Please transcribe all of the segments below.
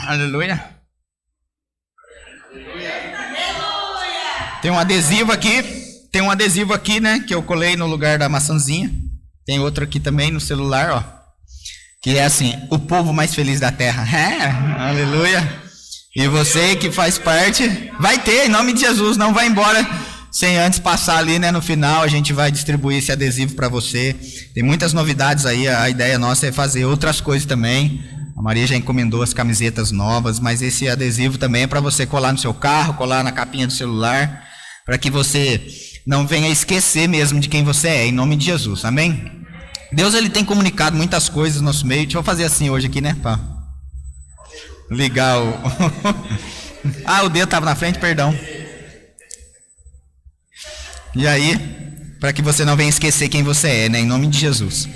Aleluia. Tem um adesivo aqui, né, que eu colei no lugar da maçãzinha. Tem outro aqui também no celular, ó, que é assim: o povo mais feliz da terra. Aleluia. E você que faz parte, vai ter, em nome de Jesus. Não vai embora sem antes passar ali, né, no final. A gente vai distribuir esse adesivo para você. Tem muitas novidades aí. A ideia nossa é fazer outras coisas também. A Maria já encomendou as camisetas novas, mas esse adesivo também é para você colar no seu carro, colar na capinha do celular, para que você não venha esquecer mesmo de quem você é, em nome de Jesus, amém? Deus, ele tem comunicado muitas coisas no nosso meio. Deixa eu fazer assim hoje aqui, né, pá? Ligar o... o dedo estava na frente, perdão. E aí, para que você não venha esquecer quem você é, né, em nome de Jesus.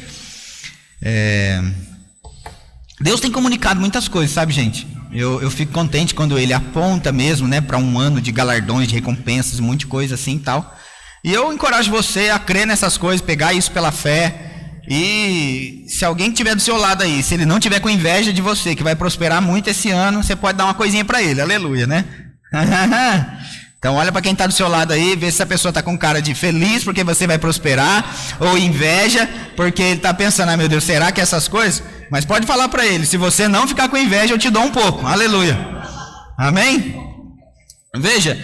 Deus tem comunicado muitas coisas, sabe, gente? Eu fico contente quando ele aponta mesmo, né, para um ano de galardões, de recompensas, muita coisa assim e tal. E eu encorajo você a crer nessas coisas, pegar isso pela fé. E se alguém estiver do seu lado aí, se ele não tiver com inveja de você, que vai prosperar muito esse ano, você pode dar uma coisinha para ele, aleluia, né? Então olha para quem está do seu lado aí, vê se a pessoa está com cara de feliz porque você vai prosperar, ou inveja porque ele está pensando: meu Deus, será que essas coisas? Mas pode falar para ele: se você não ficar com inveja, eu te dou um pouco, aleluia, amém? Veja,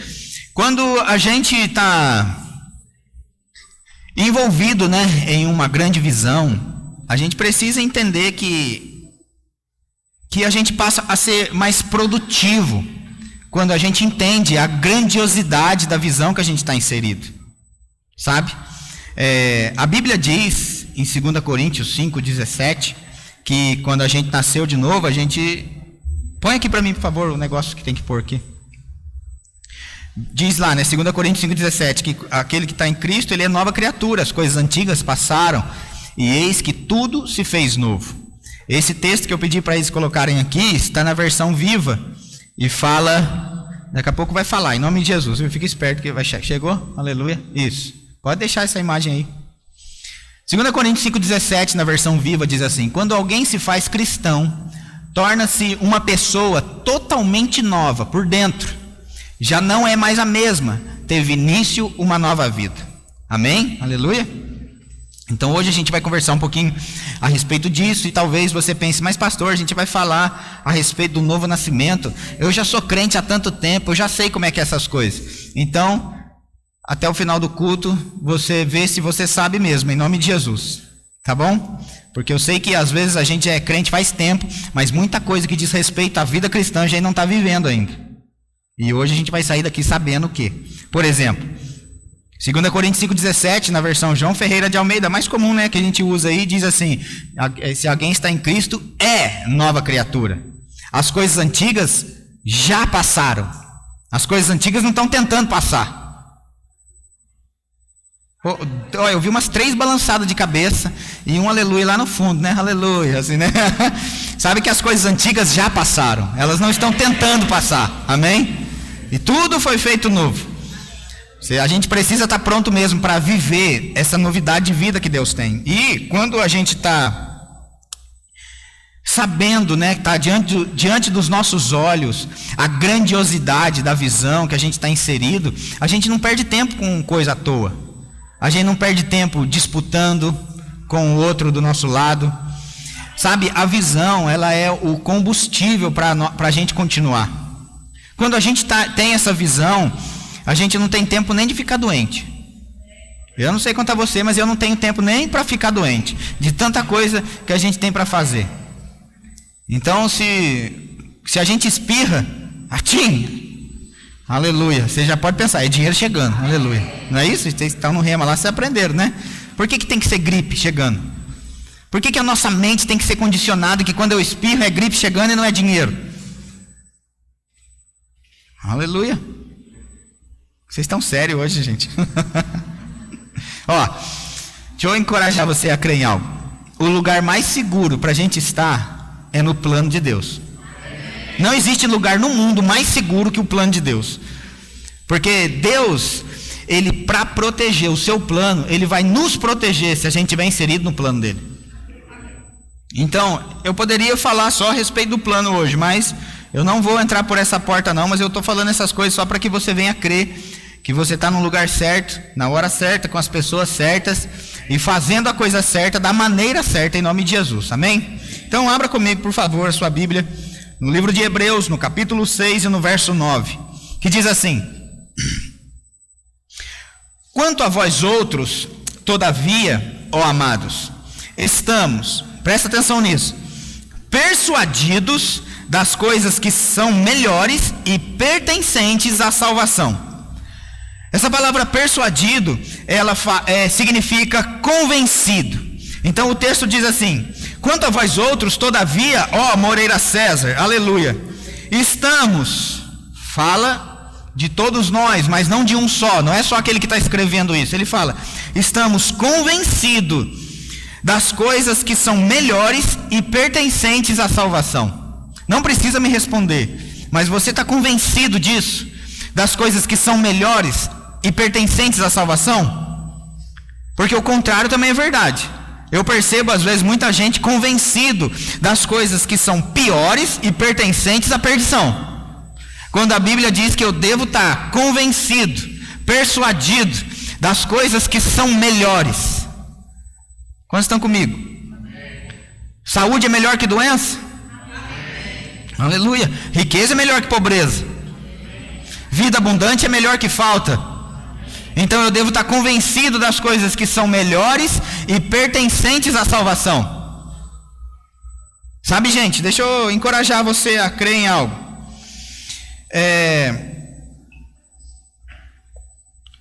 quando a gente está envolvido, né, em uma grande visão, a gente precisa entender que a gente passa a ser mais produtivo quando a gente entende a grandiosidade da visão que a gente está inserido, sabe? A Bíblia diz em 2 Coríntios 5:17 que quando a gente nasceu de novo, a gente... Põe aqui para mim, por favor, o negócio que tem que pôr aqui. Diz lá, né, 2 Coríntios 5:17, que aquele que está em Cristo, ele é nova criatura, as coisas antigas passaram, e eis que tudo se fez novo. Esse texto que eu pedi para eles colocarem aqui, está na versão viva, e fala, daqui a pouco vai falar, em nome de Jesus, fica esperto que vai chegar. Chegou? Aleluia, isso, pode deixar essa imagem aí. 2 Coríntios 5:17, na versão viva, diz assim: quando alguém se faz cristão, torna-se uma pessoa totalmente nova por dentro. Já não é mais a mesma, teve início uma nova vida. Amém? Aleluia? Então hoje a gente vai conversar um pouquinho a respeito disso, e talvez você pense: mas pastor, a gente vai falar a respeito do novo nascimento, eu já sou crente há tanto tempo, eu já sei como é que é essas coisas. Então, até o final do culto, você vê se você sabe mesmo, em nome de Jesus, tá bom? Porque eu sei que às vezes a gente é crente faz tempo, mas muita coisa que diz respeito à vida cristã a gente não está vivendo ainda. E hoje a gente vai sair daqui sabendo o quê? Por exemplo, 2 Coríntios 5:17, na versão João Ferreira de Almeida, mais comum, né, que a gente usa aí, diz assim: se alguém está em Cristo, é nova criatura. As coisas antigas já passaram. As coisas antigas não estão tentando passar. Eu vi umas 3 balançadas de cabeça e um aleluia lá no fundo, né? Aleluia, assim, né? Sabe que as coisas antigas já passaram, elas não estão tentando passar, amém? E tudo foi feito novo. A gente precisa estar pronto mesmo para viver essa novidade de vida que Deus tem. E quando a gente está sabendo, né, que está diante dos nossos olhos a grandiosidade da visão que a gente está inserido, a gente não perde tempo com coisa à toa. A gente não perde tempo disputando com o outro do nosso lado. Sabe, a visão, ela é o combustível para a gente continuar. Quando a gente tem essa visão, a gente não tem tempo nem de ficar doente. Eu não sei quanto a você, mas eu não tenho tempo nem para ficar doente, de tanta coisa que a gente tem para fazer. Então, se a gente espirra, atim! Aleluia, você já pode pensar, é dinheiro chegando, aleluia. Não é isso? Vocês estão no rema lá, vocês aprenderam, né? Por que tem que ser gripe chegando? Por que a nossa mente tem que ser condicionada que quando eu espirro é gripe chegando e não é dinheiro? Aleluia. Vocês estão sérios hoje, gente. Ó, deixa eu encorajar você a crer em algo. O lugar mais seguro para a gente estar é no plano de Deus. Não existe lugar no mundo mais seguro que o plano de Deus. Porque Deus, ele, para proteger o seu plano, ele vai nos proteger se a gente estiver inserido no plano dele. Então, eu poderia falar só a respeito do plano hoje, mas eu não vou entrar por essa porta não, mas eu estou falando essas coisas só para que você venha crer que você está no lugar certo, na hora certa, com as pessoas certas e fazendo a coisa certa, da maneira certa, em nome de Jesus, amém? Então abra comigo, por favor, a sua Bíblia, no livro de Hebreus, no capítulo 6 e no verso 9, que diz assim: quanto a vós outros, todavia, ó amados, estamos, presta atenção nisso, persuadidos das coisas que são melhores e pertencentes à salvação. Essa palavra persuadido, ela significa convencido. Então o texto diz assim: quanto a vós outros, todavia, ó Moreira César, aleluia, estamos, fala de todos nós, mas não de um só, não é só aquele que está escrevendo isso, ele fala, estamos convencidos das coisas que são melhores e pertencentes à salvação. Não precisa me responder, mas você está convencido disso? Das coisas que são melhores e pertencentes à salvação? Porque o contrário também é verdade. Eu percebo às vezes muita gente convencido das coisas que são piores e pertencentes à perdição, quando a Bíblia diz que eu devo estar convencido, persuadido das coisas que são melhores. Quantos estão comigo? Saúde é melhor que doença? Aleluia. Riqueza é melhor que pobreza. Vida abundante é melhor que falta. Então eu devo estar convencido das coisas que são melhores e pertencentes à salvação. Sabe, gente, deixa eu encorajar você a crer em algo.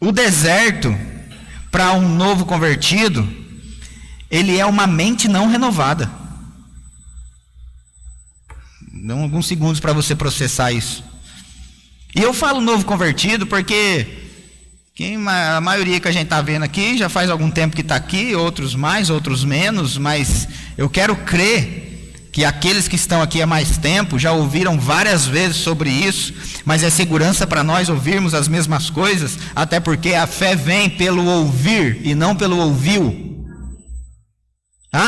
O deserto, para um novo convertido, ele é uma mente não renovada. Dá alguns segundos para você processar isso. E eu falo novo convertido porque a maioria que a gente está vendo aqui já faz algum tempo que está aqui, outros mais, outros menos, mas eu quero crer que aqueles que estão aqui há mais tempo já ouviram várias vezes sobre isso, mas é segurança para nós ouvirmos as mesmas coisas, até porque a fé vem pelo ouvir e não pelo ouviu.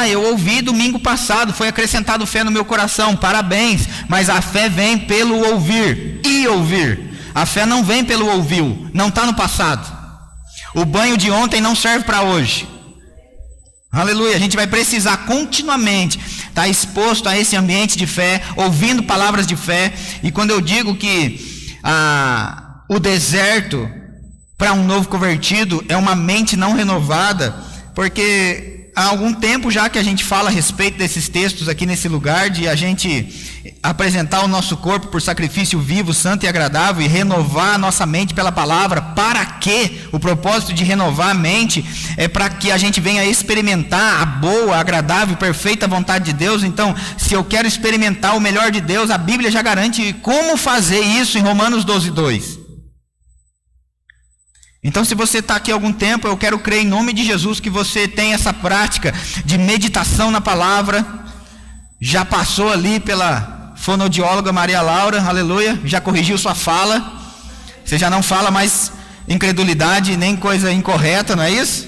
Eu ouvi domingo passado, foi acrescentado fé no meu coração, parabéns, mas a fé vem pelo ouvir e ouvir. A fé não vem pelo ouviu, não está no passado. O banho de ontem não serve para hoje. Aleluia, a gente vai precisar continuamente estar exposto a esse ambiente de fé, ouvindo palavras de fé. E quando eu digo que o deserto para um novo convertido é uma mente não renovada, porque há algum tempo já que a gente fala a respeito desses textos aqui nesse lugar, de a gente apresentar o nosso corpo por sacrifício vivo, santo e agradável, e renovar a nossa mente pela palavra. Para quê? O propósito de renovar a mente é para que a gente venha experimentar a boa, agradável e perfeita vontade de Deus. Então, se eu quero experimentar o melhor de Deus, a Bíblia já garante como fazer isso em Romanos 12:2. Então, se você está aqui há algum tempo, eu quero crer em nome de Jesus que você tem essa prática de meditação na palavra, já passou ali pela fonoaudióloga Maria Laura, aleluia, já corrigiu sua fala, você já não fala mais incredulidade nem coisa incorreta, não é isso?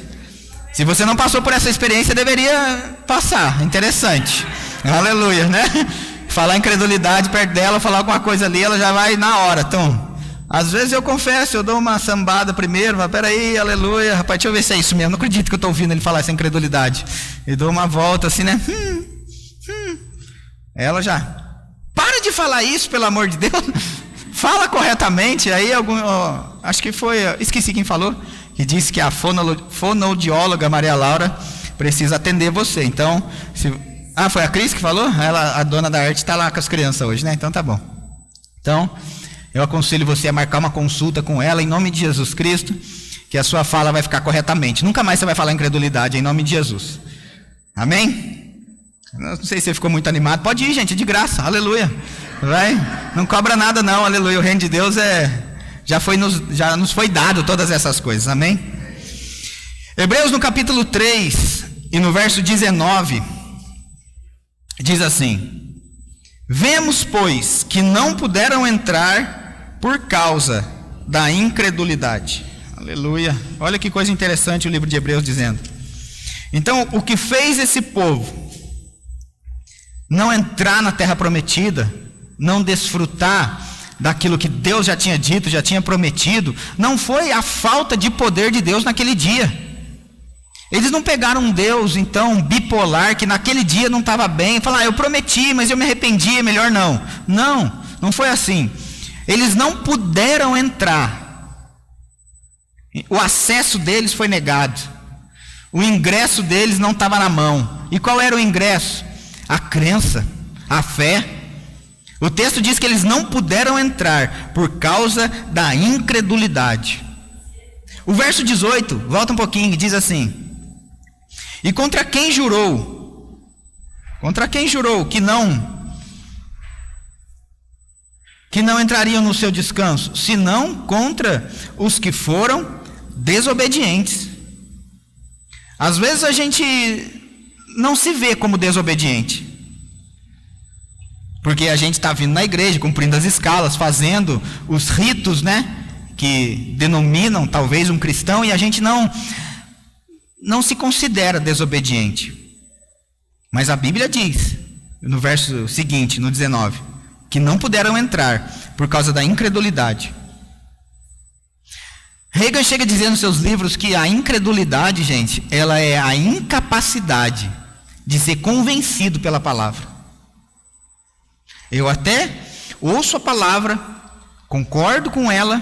Se você não passou por essa experiência, deveria passar, interessante, aleluia, né? Falar incredulidade perto dela, falar alguma coisa ali, ela já vai na hora. Então, às vezes eu confesso, eu dou uma sambada primeiro, mas peraí, aleluia, rapaz, deixa eu ver se é isso mesmo, não acredito que eu estou ouvindo ele falar essa incredulidade, e dou uma volta assim, né? Ela já, para de falar isso, pelo amor de Deus, fala corretamente. Aí acho que foi, esqueci quem falou, que disse que a fonoaudióloga Maria Laura precisa atender você. Então, foi a Cris que falou? A dona da arte está lá com as crianças hoje, né? Então tá bom. Então, eu aconselho você a marcar uma consulta com ela em nome de Jesus Cristo, que a sua fala vai ficar corretamente. Nunca mais você vai falar incredulidade em nome de Jesus. Amém? Não sei se você ficou muito animado. Pode ir, gente, é de graça, aleluia. Vai, não cobra nada não, aleluia. O reino de Deus já nos foi dado todas essas coisas, amém? Hebreus no capítulo 3 e no verso 19 diz assim: vemos, pois, que não puderam entrar por causa da incredulidade. Aleluia. Olha que coisa interessante o livro de Hebreus dizendo. Então, o que fez esse povo não entrar na terra prometida, não desfrutar daquilo que Deus já tinha dito, já tinha prometido, não foi a falta de poder de Deus naquele dia. Eles não pegaram um Deus, então, bipolar, que naquele dia não estava bem, e falaram, eu prometi, mas eu me arrependi, é melhor não. Não foi assim. Eles não puderam entrar. O acesso deles foi negado. O ingresso deles não estava na mão. E qual era o ingresso? A crença, a fé. O texto diz que eles não puderam entrar por causa da incredulidade. O verso 18, volta um pouquinho, diz assim: e contra quem jurou que não entrariam no seu descanso, senão contra os que foram desobedientes. Às vezes a gente não se vê como desobediente, porque a gente está vindo na igreja, cumprindo as escalas, fazendo os ritos, né, que denominam talvez um cristão, e a gente não se considera desobediente. Mas a Bíblia diz, no verso seguinte, no 19, que não puderam entrar por causa da incredulidade. Reagan chega a dizer nos seus livros que a incredulidade, gente, ela é a incapacidade de ser convencido pela palavra. Eu até ouço a palavra, concordo com ela,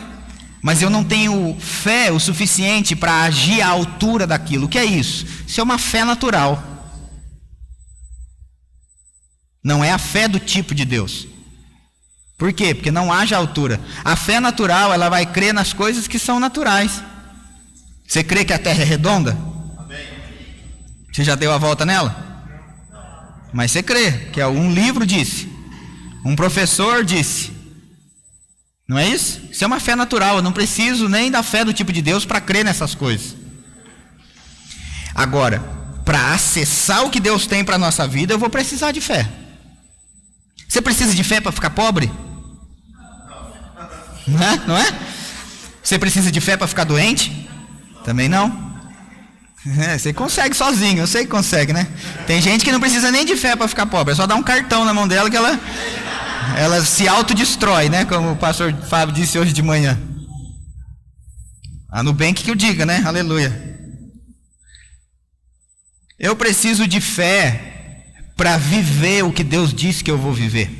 mas eu não tenho fé o suficiente para agir à altura daquilo. O que é isso? Isso é uma fé natural. Não é a fé do tipo de Deus. Por quê? Porque não haja altura. A fé natural, ela vai crer nas coisas que são naturais. Você crê que a terra é redonda? Amém. Você já deu a volta nela? Mas você crê, que um livro disse, um professor disse. Não é isso? Isso é uma fé natural. Eu não preciso nem da fé do tipo de Deus para crer nessas coisas. Agora, para acessar o que Deus tem para a nossa vida, eu vou precisar de fé. Você precisa de fé para ficar pobre? Não é? Você precisa de fé para ficar doente? Também não. Você consegue sozinho, eu sei que consegue, né? Tem gente que não precisa nem de fé para ficar pobre, é só dar um cartão na mão dela que ela se autodestrói, né? Como o pastor Fábio disse hoje de manhã. A Nubank que eu diga, né? Aleluia. Eu preciso de fé para viver o que Deus disse que eu vou viver.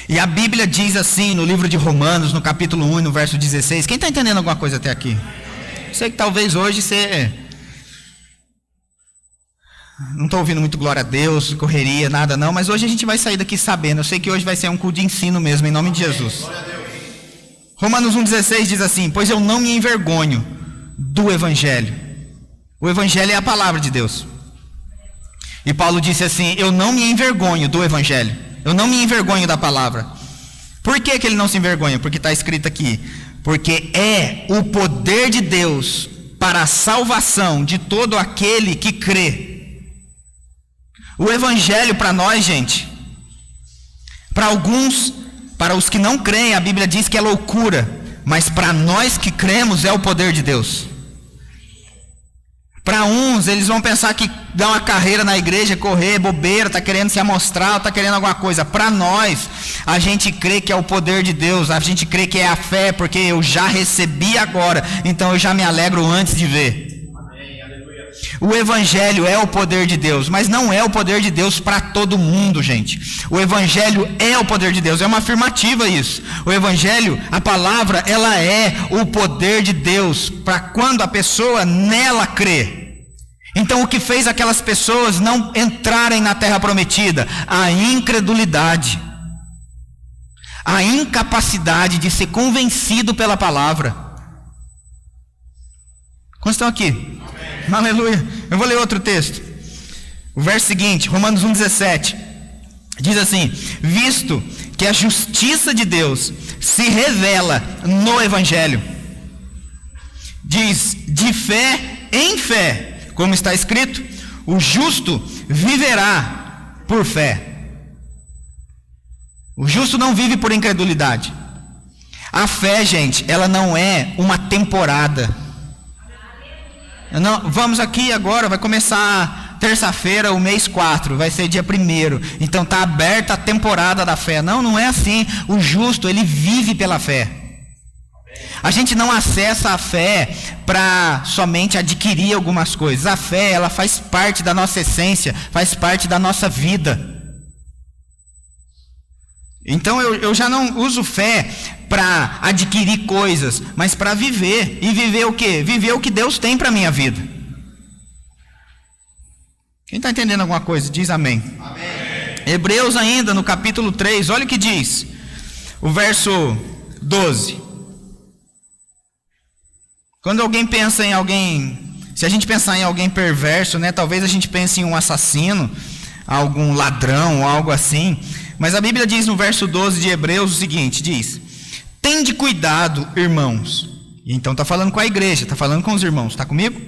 E a Bíblia diz assim no livro de Romanos, no capítulo 1, no verso 16. Quem está entendendo alguma coisa até aqui? Sei que talvez hoje você não estou ouvindo muito glória a Deus, correria, nada não, mas hoje a gente vai sair daqui sabendo. Eu sei que hoje vai ser um culto de ensino mesmo, em nome de Jesus. Romanos 1,16 diz assim: pois eu não me envergonho do Evangelho. O Evangelho é a palavra de Deus. E Paulo disse assim: eu não me envergonho do Evangelho. Eu não me envergonho da palavra. Por que ele não se envergonha? Porque está escrito aqui: porque é o poder de Deus para a salvação de todo aquele que crê. O Evangelho para nós, gente, para alguns, para os que não creem, a Bíblia diz que é loucura, mas para nós que cremos é o poder de Deus. Para uns, eles vão pensar que dar uma carreira na igreja, correr, bobeira, está querendo se amostrar, está querendo alguma coisa. Para nós, a gente crê que é o poder de Deus, a gente crê que é a fé, porque eu já recebi agora, então eu já me alegro antes de ver. O Evangelho é o poder de Deus, mas não é o poder de Deus para todo mundo, gente. O Evangelho é o poder de Deus, é uma afirmativa isso. O Evangelho, a palavra, ela é o poder de Deus para quando a pessoa nela crê. Então o que fez aquelas pessoas não entrarem na terra prometida? A incredulidade, a incapacidade de ser convencido pela palavra. Quantos estão aqui? Aleluia. Eu vou ler outro texto. O verso seguinte, Romanos 1,17. Diz assim: visto que a justiça de Deus se revela no Evangelho. Diz, de fé em fé, como está escrito, o justo viverá por fé. O justo não vive por incredulidade. A fé, gente, ela não é uma temporada. Não, vamos aqui agora, vai começar terça-feira, o mês 4, vai ser dia 1º. Então está aberta a temporada da fé. Não, não é assim. O justo, ele vive pela fé. A gente não acessa a fé para somente adquirir algumas coisas. A fé, ela faz parte da nossa essência, faz parte da nossa vida. Então eu já não uso fé para adquirir coisas, mas para viver. E viver o quê? Viver o que Deus tem para a minha vida. Quem está entendendo alguma coisa, diz amém. Amém. Hebreus ainda, no capítulo 3, olha o que diz. O verso 12. Quando alguém pensa em alguém, se a gente pensar em alguém perverso, né, talvez a gente pense em um assassino, algum ladrão ou algo assim. Mas a Bíblia diz no verso 12 de Hebreus o seguinte, diz: tende cuidado, irmãos. E então está falando com a igreja, está falando com os irmãos, está comigo?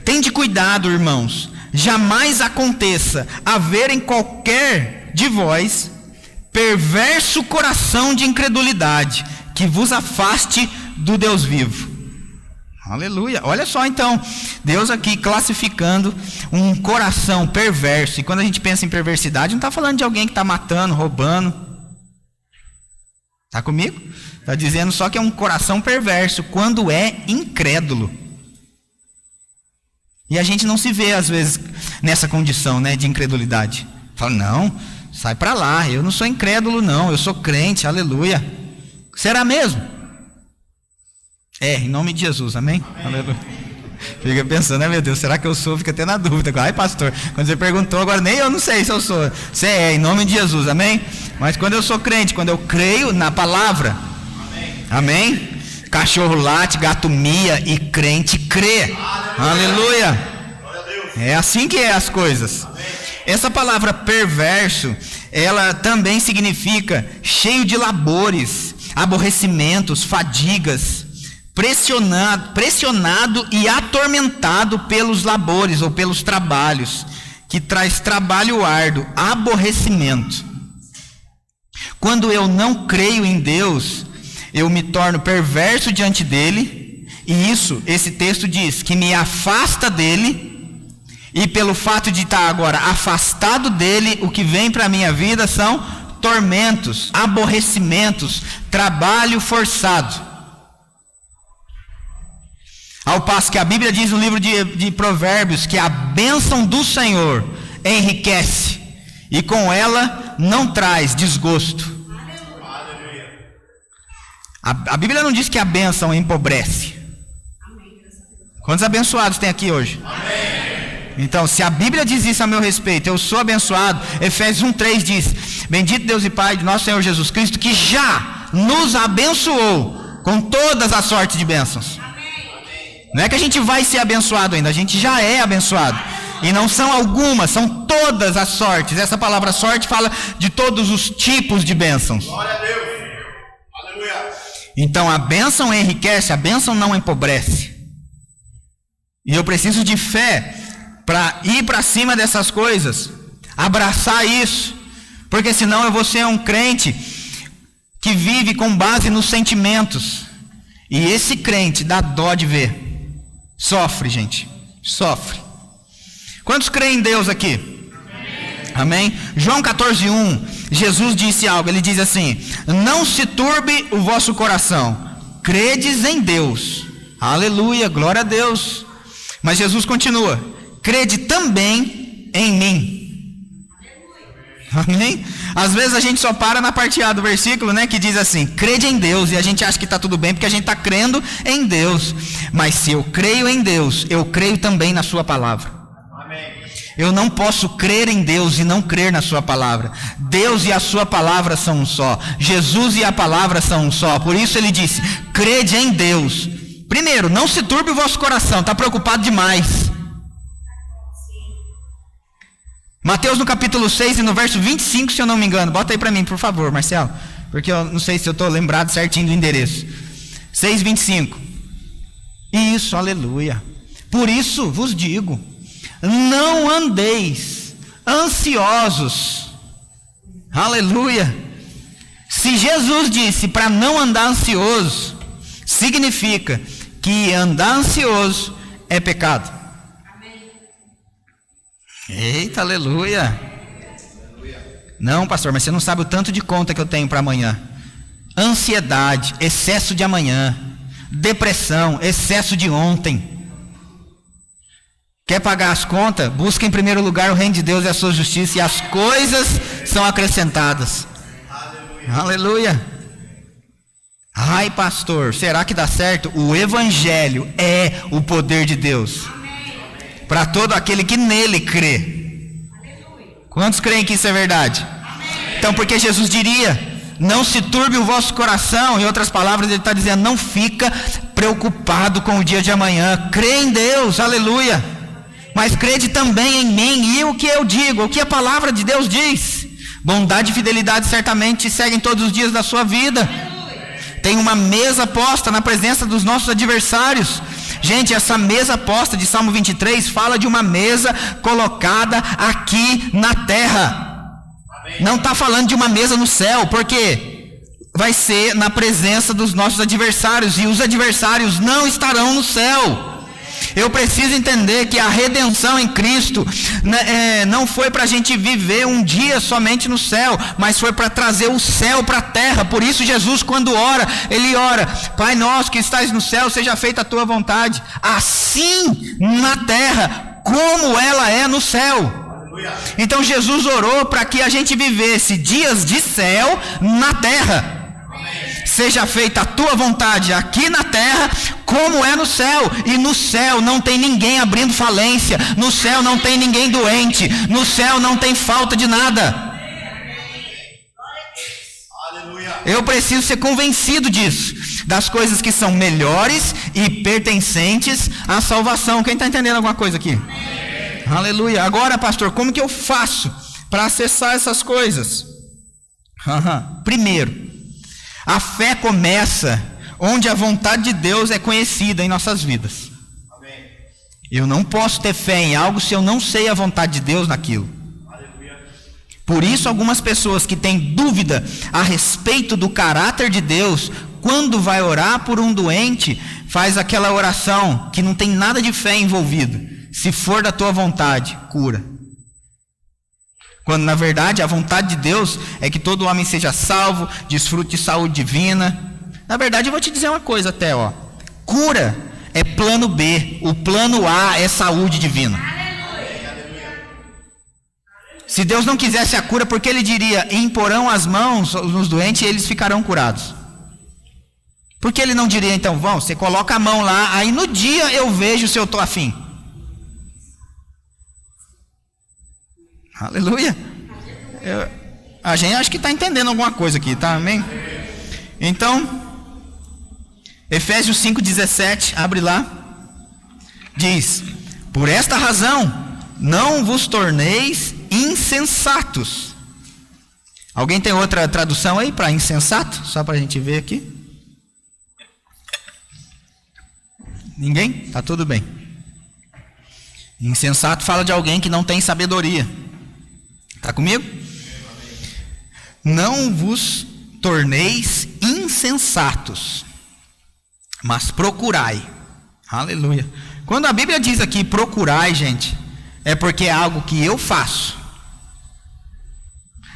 Tende cuidado, irmãos, jamais aconteça haver em qualquer de vós perverso coração de incredulidade, que vos afaste do Deus vivo. Aleluia. Olha só então, Deus aqui classificando um coração perverso. E quando a gente pensa em perversidade, não está falando de alguém que está matando, roubando. Está comigo? Está dizendo só que é um coração perverso quando é incrédulo. E a gente não se vê às vezes nessa condição, né, de incredulidade. Fala, não, sai para lá, eu não sou incrédulo não, eu sou crente, aleluia. Será mesmo? Em nome de Jesus, amém? Aleluia. Fica pensando, né, meu Deus, será que eu sou? Fica até na dúvida. Ai, pastor, quando você perguntou, agora nem eu não sei se eu sou. Você em nome de Jesus, amém? Mas quando eu sou crente, quando eu creio na palavra, amém? Cachorro late, gato mia e crente crê. Aleluia. É assim que é as coisas. Essa palavra perverso, ela também significa cheio de labores, aborrecimentos, fadigas, pressionado e atormentado pelos labores ou pelos trabalhos, que traz trabalho árduo, aborrecimento. Quando eu não creio em Deus, eu me torno perverso diante dele, e esse texto diz que me afasta dele, e pelo fato de estar agora afastado dele, o que vem para a minha vida são tormentos, aborrecimentos, trabalho forçado. Ao passo que a Bíblia diz no livro de Provérbios que a bênção do Senhor enriquece e com ela não traz desgosto. A Bíblia não diz que a bênção empobrece. Quantos abençoados tem aqui hoje? Então, se a Bíblia diz isso a meu respeito, eu sou abençoado. Efésios 1:3 diz: bendito Deus e Pai de nosso Senhor Jesus Cristo, que já nos abençoou com todas as sortes de bênçãos. Não é que a gente vai ser abençoado ainda, a gente já é abençoado. E não são algumas, são todas as sortes. Essa palavra sorte fala de todos os tipos de bênçãos. Glória a Deus. Aleluia. Então a bênção enriquece, a bênção não empobrece. E eu preciso de fé para ir para cima dessas coisas, abraçar isso. Porque senão eu vou ser um crente que vive com base nos sentimentos. E esse crente dá dó de ver. Sofre, gente. Sofre. Quantos creem em Deus aqui? Amém? João 14:1, Jesus disse algo. Ele diz assim: não se turbe o vosso coração. Credes em Deus. Aleluia, glória a Deus. Mas Jesus continua: crede também em mim. Amém? Às vezes a gente só para na parte A do versículo, né, que diz assim: crede em Deus, e a gente acha que está tudo bem porque a gente está crendo em Deus. Mas se eu creio em Deus, eu creio também na sua palavra. Amém. Eu não posso crer em Deus e não crer na sua palavra. Deus e a sua palavra são um só. Jesus e a palavra são um só. Por isso ele disse: crede em Deus. Primeiro, não se turbe o vosso coração. Está preocupado demais. Mateus no capítulo 6 e no verso 25, se eu não me engano. Bota aí para mim, por favor, Marcelo. Porque eu não sei se eu estou lembrado certinho do endereço. 6:25. Isso, aleluia. Por isso vos digo, não andeis ansiosos. Aleluia. Se Jesus disse para não andar ansioso, significa que andar ansioso é pecado. Eita, aleluia. Não, pastor, mas você não sabe o tanto de conta que eu tenho para amanhã. Ansiedade, excesso de amanhã. Depressão, excesso de ontem. Quer pagar as contas? Busca em primeiro lugar o reino de Deus e a sua justiça, e as coisas são acrescentadas. Aleluia. Ai, pastor, será que dá certo? O evangelho é o poder de Deus para todo aquele que nele crê. Quantos creem que isso é verdade? Então, porque Jesus diria: não se turbe o vosso coração. Em outras palavras, ele está dizendo: não fica preocupado com o dia de amanhã. Crê em Deus, aleluia. Mas crede também em mim, e o que eu digo, o que a palavra de Deus diz. Bondade e fidelidade certamente te seguem todos os dias da sua vida. Tem uma mesa posta na presença dos nossos adversários. Gente, essa mesa posta de Salmo 23 fala de uma mesa colocada aqui na terra. Não está falando de uma mesa no céu, porque vai ser na presença dos nossos adversários, e os adversários não estarão no céu. Eu preciso entender que a redenção em Cristo não foi para a gente viver um dia somente no céu, mas foi para trazer o céu para a terra. Por isso Jesus, quando ora, ele ora: Pai nosso que estás no céu, seja feita a tua vontade, assim na terra como ela é no céu. Então Jesus orou para que a gente vivesse dias de céu na terra. Seja feita a tua vontade aqui na terra como é no céu. E no céu não tem ninguém abrindo falência, no céu não tem ninguém doente, no céu não tem falta de nada. Eu preciso ser convencido disso, das coisas que são melhores e pertencentes à salvação. Quem está entendendo alguma coisa aqui? Aleluia. Agora, pastor, como que eu faço para acessar essas coisas? Primeiro, a fé começa onde a vontade de Deus é conhecida em nossas vidas. Amém. Eu não posso ter fé em algo se eu não sei a vontade de Deus naquilo. Aleluia. Por isso, algumas pessoas que têm dúvida a respeito do caráter de Deus, quando vai orar por um doente, faz aquela oração que não tem nada de fé envolvido: se for da tua vontade, cura. Quando na verdade a vontade de Deus é que todo homem seja salvo, desfrute de saúde divina. Na verdade, eu vou te dizer uma coisa até, cura é plano B, o plano A é saúde divina. Se Deus não quisesse a cura, porque ele diria: imporão as mãos nos doentes e eles ficarão curados? Por que ele não diria então: vão, você coloca a mão lá, aí no dia eu vejo se eu estou afim? Aleluia. A gente acho que está entendendo alguma coisa aqui, tá? Amém? Então, Efésios 5,17, abre lá. Diz: por esta razão, não vos torneis insensatos. Alguém tem outra tradução aí para insensato? Só para a gente ver aqui. Ninguém? Tá tudo bem. Insensato fala de alguém que não tem sabedoria. Está comigo? Não vos torneis insensatos, mas procurai. Aleluia. Quando a Bíblia diz aqui procurai, gente, é porque é algo que eu faço.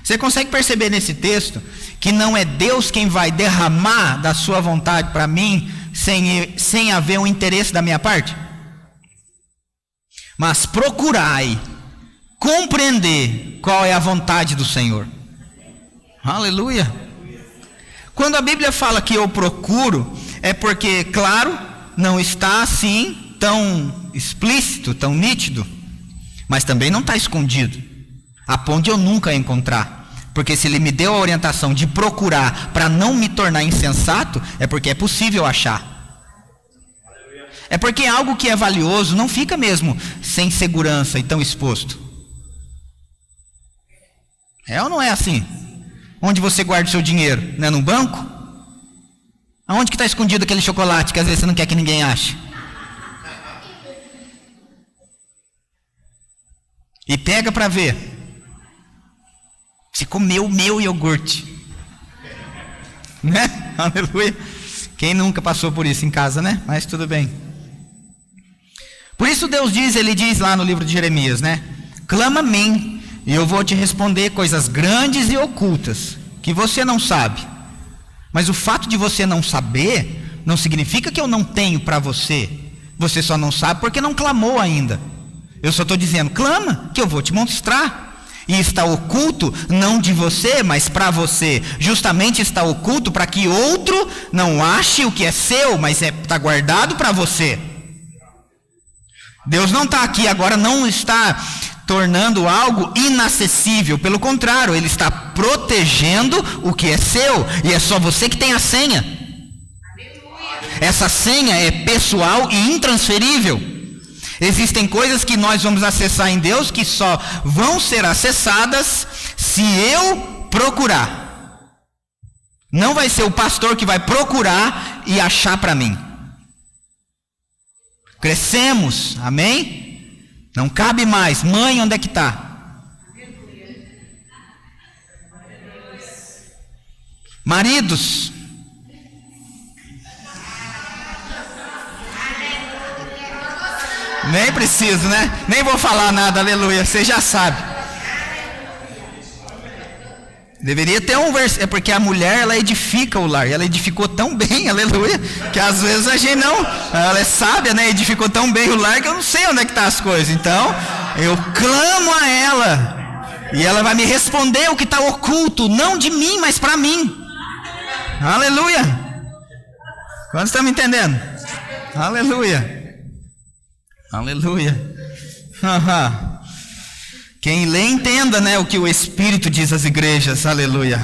Você consegue perceber nesse texto que não é Deus quem vai derramar da sua vontade para mim sem haver um interesse da minha parte? Mas procurai compreender qual é a vontade do Senhor. Aleluia. Quando a Bíblia fala que eu procuro, é porque, claro, não está assim tão explícito, tão nítido, mas também não está escondido, a ponto de eu nunca encontrar. Porque se ele me deu a orientação de procurar para não me tornar insensato, é porque é possível achar. É porque algo que é valioso não fica mesmo sem segurança e tão exposto. É ou não é assim? Onde você guarda o seu dinheiro? Não é num banco? Aonde que está escondido aquele chocolate que às vezes você não quer que ninguém ache? E pega para ver. Você comeu o meu iogurte. Né? Aleluia. Quem nunca passou por isso em casa, né? Mas tudo bem. Por isso Deus diz, ele diz lá no livro de Jeremias, né? Clama a mim, e eu vou te responder coisas grandes e ocultas, que você não sabe. Mas o fato de você não saber, não significa que eu não tenho para você. Você só não sabe porque não clamou ainda. Eu só estou dizendo, clama, que eu vou te mostrar. E está oculto, não de você, mas para você. Justamente está oculto para que outro não ache o que é seu, mas está guardado para você. Deus não está aqui agora, não está tornando algo inacessível. Pelo contrário, Ele está protegendo o que é seu. E é só você que tem a senha. Essa senha é pessoal e intransferível. Existem coisas que nós vamos acessar em Deus que só vão ser acessadas se eu procurar. Não vai ser o pastor que vai procurar e achar para mim. Crescemos, amém? Não cabe mais. Mãe, onde é que está? Maridos, nem preciso, né? Nem vou falar nada, aleluia, você já sabe. Deveria ter um versículo, é porque a mulher, ela edifica o lar, e ela edificou tão bem, aleluia, que às vezes a gente não, ela é sábia, né? Edificou tão bem o lar que eu não sei onde é que estão as coisas. Então, eu clamo a ela, e ela vai me responder o que está oculto, não de mim, mas para mim. Aleluia. Quantos estão me entendendo? Aleluia. Aleluia. Quem lê entenda, né, o que o Espírito diz às igrejas. Aleluia.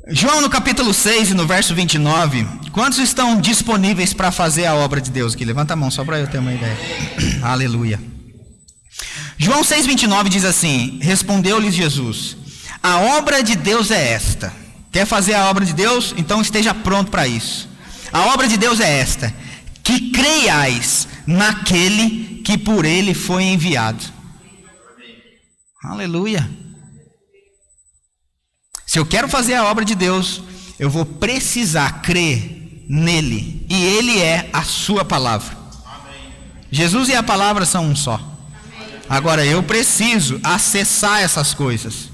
João no capítulo 6 e no verso 29. Quantos estão disponíveis para fazer a obra de Deus aqui? Levanta a mão só para eu ter uma ideia. Aleluia. João 6,29 diz assim: respondeu-lhes Jesus: a obra de Deus é esta. Quer fazer a obra de Deus? Então esteja pronto para isso. A obra de Deus é esta: que creiais naquele que por ele foi enviado. Aleluia. Se eu quero fazer a obra de Deus, eu vou precisar crer nele, e ele é a sua palavra. Jesus e a palavra são um só. Agora eu preciso acessar essas coisas,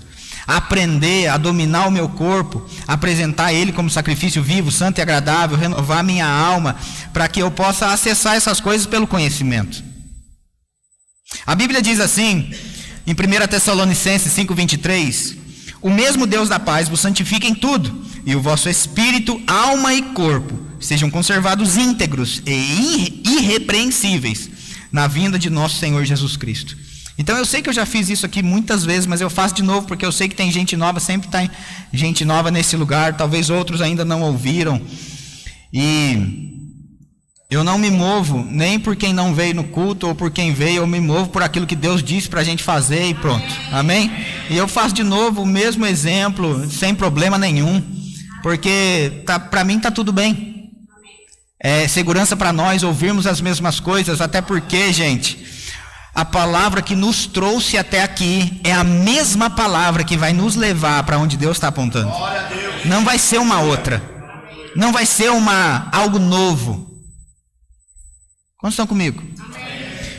aprender a dominar o meu corpo, apresentar ele como sacrifício vivo, santo e agradável, renovar minha alma, para que eu possa acessar essas coisas pelo conhecimento. A Bíblia diz assim, em 1 Tessalonicenses 5,23: o mesmo Deus da paz vos santifica em tudo, e o vosso espírito, alma e corpo sejam conservados íntegros e irrepreensíveis na vinda de nosso Senhor Jesus Cristo. Então eu sei que eu já fiz isso aqui muitas vezes, mas eu faço de novo porque eu sei que tem gente nova, sempre tem gente nova nesse lugar, talvez outros ainda não ouviram. E eu não me movo nem por quem não veio no culto ou por quem veio, eu me movo por aquilo que Deus disse para a gente fazer e pronto, amém? E eu faço de novo o mesmo exemplo, sem problema nenhum, porque para mim está tudo bem. É segurança para nós ouvirmos as mesmas coisas, até porque, gente, a palavra que nos trouxe até aqui é a mesma palavra que vai nos levar para onde Deus está apontando. Não vai ser uma outra, não vai ser algo novo. Quantos estão comigo?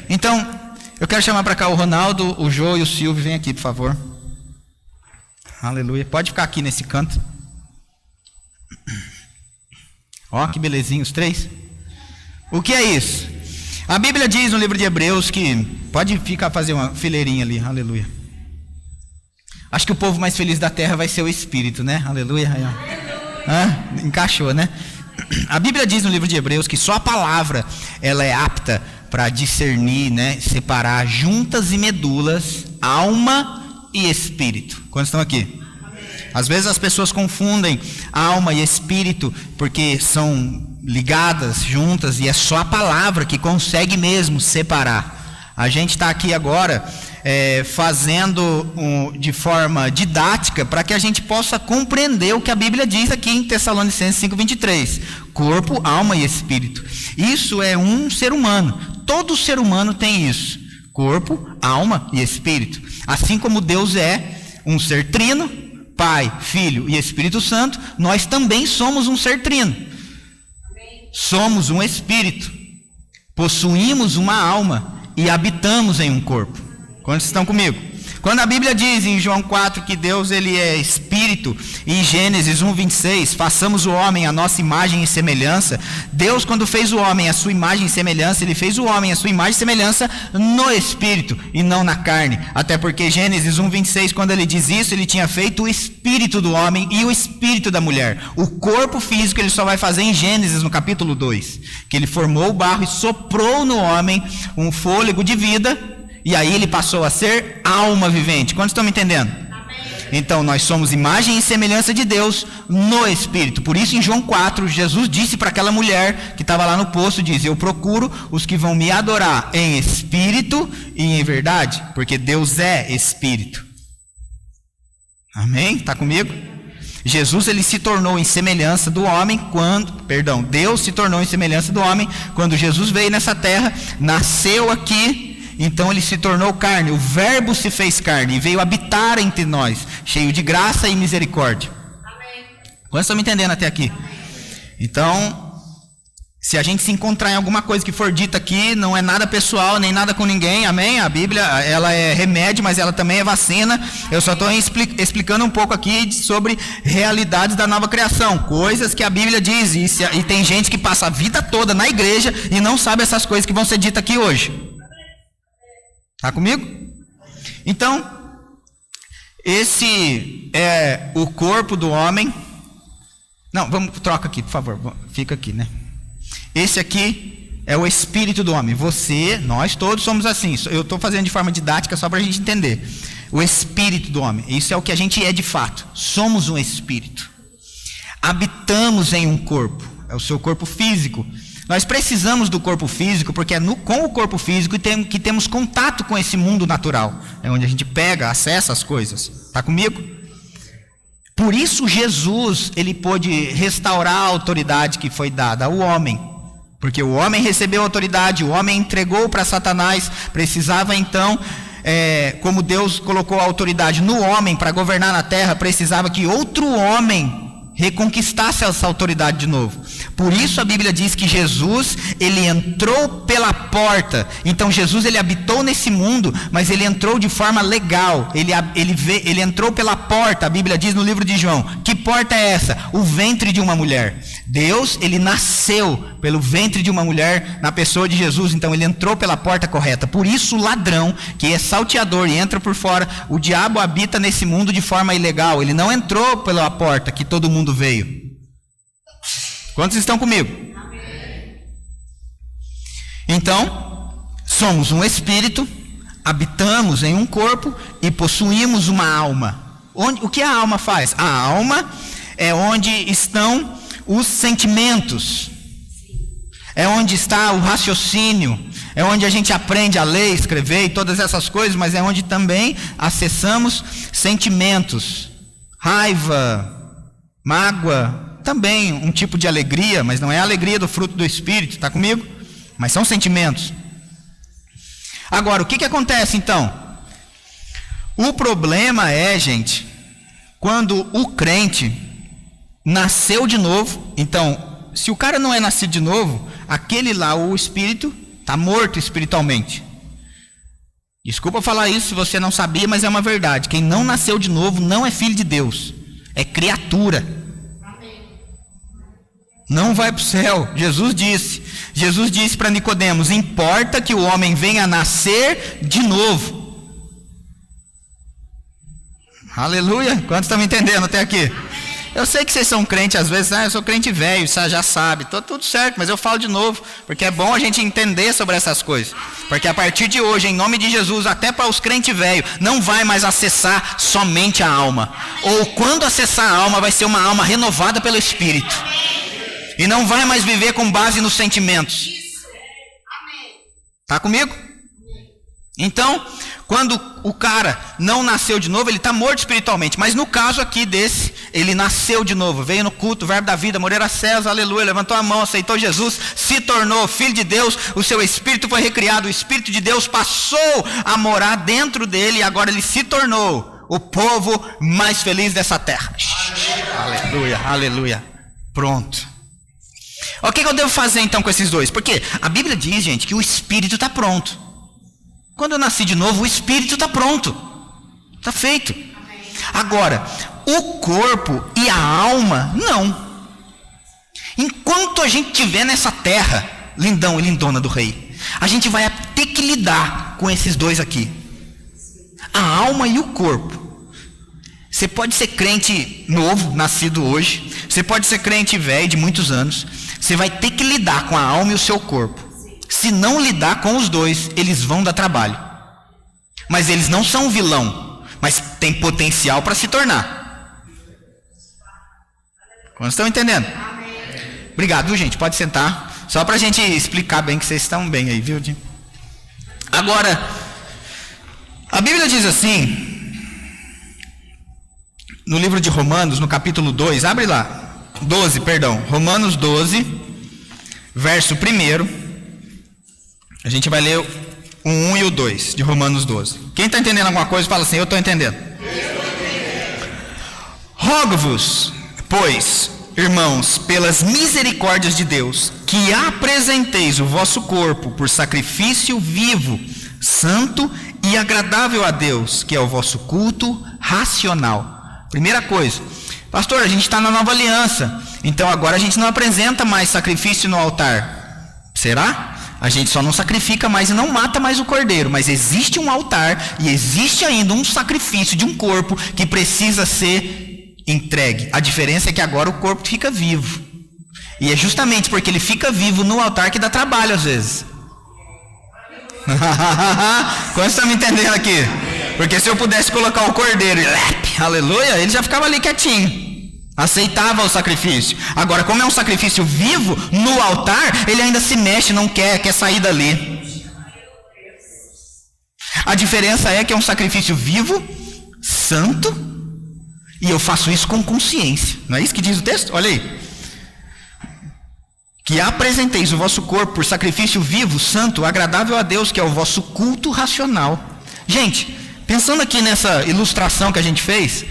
Então, eu quero chamar para cá o Ronaldo, o Jô e o Silvio. Vem aqui, por favor. Aleluia. Pode ficar aqui nesse canto. Ó, que belezinha os três. O que é isso? A Bíblia diz no livro de Hebreus que... Pode fazer uma fileirinha ali. Aleluia. Acho que o povo mais feliz da terra vai ser o Espírito, né? Aleluia. Encaixou, né? A Bíblia diz no livro de Hebreus que só a palavra ela é apta para discernir, né, separar juntas e medulas, alma e espírito. Quantos estão aqui? Às vezes as pessoas confundem alma e espírito porque são ligadas juntas e é só a palavra que consegue mesmo separar. A gente está aqui agora fazendo de forma didática para que a gente possa compreender o que a Bíblia diz aqui em Tessalonicenses 5,23: corpo, alma e espírito. Isso é um ser humano. Todo ser humano tem isso: corpo, alma e espírito. Assim como Deus é um ser trino, Pai, Filho e Espírito Santo, nós também somos um ser trino. Somos um espírito. possuímos uma alma e habitamos em um corpo. Quantos estão comigo? Quando a Bíblia diz em João 4 que Deus ele é espírito, e em Gênesis 1:26, façamos o homem à nossa imagem e semelhança, Deus, quando fez o homem à sua imagem e semelhança, ele fez o homem à sua imagem e semelhança no espírito e não na carne. Até porque Gênesis 1:26, quando ele diz isso, ele tinha feito o espírito do homem e o espírito da mulher. O corpo físico ele só vai fazer em Gênesis no capítulo 2, que ele formou o barro e soprou no homem um fôlego de vida. E aí ele passou a ser alma vivente. Quantos estão me entendendo? Amém. Então nós somos imagem e semelhança de Deus no Espírito. Por isso em João 4, Jesus disse para aquela mulher que estava lá no poço, diz: eu procuro os que vão me adorar em espírito e em verdade, porque Deus é Espírito. Amém? Está comigo? Jesus ele se tornou em semelhança do homem Deus se tornou em semelhança do homem quando Jesus veio nessa terra, nasceu aqui. Então ele se tornou carne, o verbo se fez carne e veio habitar entre nós, cheio de graça e misericórdia. Amém. Quantos estão me entendendo até aqui? Amém. Então, se a gente se encontrar em alguma coisa que for dita aqui, não é nada pessoal, nem nada com ninguém, amém? A Bíblia, ela é remédio, mas ela também é vacina. Eu só estou explicando um pouco aqui sobre realidades da nova criação, coisas que a Bíblia diz, e tem gente que passa a vida toda na igreja e não sabe essas coisas que vão ser ditas aqui hoje. Está comigo? Então, esse é o corpo do homem. Não, troca aqui, por favor. Fica aqui, né? Esse aqui é o espírito do homem. Você, nós todos somos assim. Eu estou fazendo de forma didática só para a gente entender. O espírito do homem. Isso é o que a gente é de fato. Somos um espírito. Habitamos em um corpo. É o seu corpo físico. Nós precisamos do corpo físico, porque é com o corpo físico que temos contato com esse mundo natural. É onde a gente pega, acessa as coisas. Está comigo? Por isso Jesus, ele pôde restaurar a autoridade que foi dada ao homem. Porque o homem recebeu a autoridade, o homem entregou para Satanás. Precisava então, como Deus colocou a autoridade no homem para governar na terra, precisava que outro homem reconquistasse essa autoridade de novo. Por isso a Bíblia diz que Jesus, ele entrou pela porta. Então Jesus, ele habitou nesse mundo, mas ele entrou de forma legal. Ele entrou pela porta. A Bíblia diz no livro de João: que porta é essa? O ventre de uma mulher. Deus, ele nasceu pelo ventre de uma mulher na pessoa de Jesus. Então ele entrou pela porta correta. Por isso o ladrão, que é salteador e entra por fora, o diabo habita nesse mundo de forma ilegal. Ele não entrou pela porta que todo mundo veio. Quantos estão comigo? Amém. Então, somos um espírito, habitamos em um corpo e possuímos uma alma. O que a alma faz? A alma é onde estão os sentimentos, é onde está o raciocínio, é onde a gente aprende a ler, escrever e todas essas coisas, mas é onde também acessamos sentimentos, raiva, mágoa, também um tipo de alegria, mas não é a alegria do fruto do Espírito, está comigo? Mas são sentimentos. Agora, o que acontece então? O problema é, gente, quando o crente nasceu de novo. Então, se o cara não é nascido de novo, aquele lá, o espírito, está morto espiritualmente. Desculpa falar isso se você não sabia, mas é uma verdade. Quem não nasceu de novo não é filho de Deus, é criatura. Não vai para o céu. Jesus disse para Nicodemos: importa que o homem venha a nascer de novo. Aleluia. Quantos estão me entendendo até aqui? Eu sei que vocês são crentes às vezes, eu sou crente velho, já sabe, tudo certo, mas eu falo de novo, porque é bom a gente entender sobre essas coisas. Porque a partir de hoje, em nome de Jesus, até para os crentes velhos, não vai mais acessar somente a alma. Ou quando acessar a alma, vai ser uma alma renovada pelo Espírito. E não vai mais viver com base nos sentimentos. Está comigo? Então, quando o cara não nasceu de novo, ele está morto espiritualmente. Mas no caso aqui desse, ele nasceu de novo, veio no culto, o verbo da vida, moreira céus, aleluia, levantou a mão, aceitou Jesus, se tornou filho de Deus, o seu espírito foi recriado, o Espírito de Deus passou a morar dentro dele e agora ele se tornou o povo mais feliz dessa terra. Aleluia, aleluia. Pronto. O que eu devo fazer então com esses dois? Porque a Bíblia diz, gente, que o espírito está pronto. Quando eu nasci de novo, o espírito está pronto. Está feito. Agora, o corpo e a alma, não. Enquanto a gente estiver nessa terra, lindão e lindona do rei, a gente vai ter que lidar com esses dois aqui. A alma e o corpo. Você pode ser crente novo, nascido hoje. Você pode ser crente velho, de muitos anos. Você vai ter que lidar com a alma e o seu corpo. Se não lidar com os dois, eles vão dar trabalho. Mas eles não são vilão, mas tem potencial para se tornar. Vocês estão entendendo? Obrigado, viu, gente? Pode sentar. Só para a gente explicar bem que vocês estão bem aí, viu? Agora, a Bíblia diz assim, no livro de Romanos, no capítulo 2, abre lá, 12, perdão, Romanos 12, verso 1, a gente vai ler o 1 e o 2 de Romanos 12. Quem está entendendo alguma coisa, fala assim, eu estou entendendo. Rogo-vos, pois, irmãos, pelas misericórdias de Deus, que apresenteis o vosso corpo por sacrifício vivo, santo e agradável a Deus, que é o vosso culto racional. Primeira coisa, pastor, a gente está na nova aliança, então agora a gente não apresenta mais sacrifício no altar. Será? A gente só não sacrifica mais e não mata mais o cordeiro, mas existe um altar e existe ainda um sacrifício de um corpo que precisa ser entregue. A diferença é que agora o corpo fica vivo. E é justamente porque ele fica vivo no altar que dá trabalho às vezes. Quantos estão me entendendo aqui? Porque se eu pudesse colocar o cordeiro e aleluia, ele já ficava ali quietinho, aceitava o sacrifício. Agora, como é um sacrifício vivo no altar, ele ainda se mexe, não quer sair dali. A diferença é que é um sacrifício vivo, santo, e eu faço isso com consciência. Não é isso que diz o texto? Olha aí. Que apresenteis o vosso corpo por sacrifício vivo, santo, agradável a Deus, que é o vosso culto racional. Gente, pensando aqui nessa ilustração que a gente fez,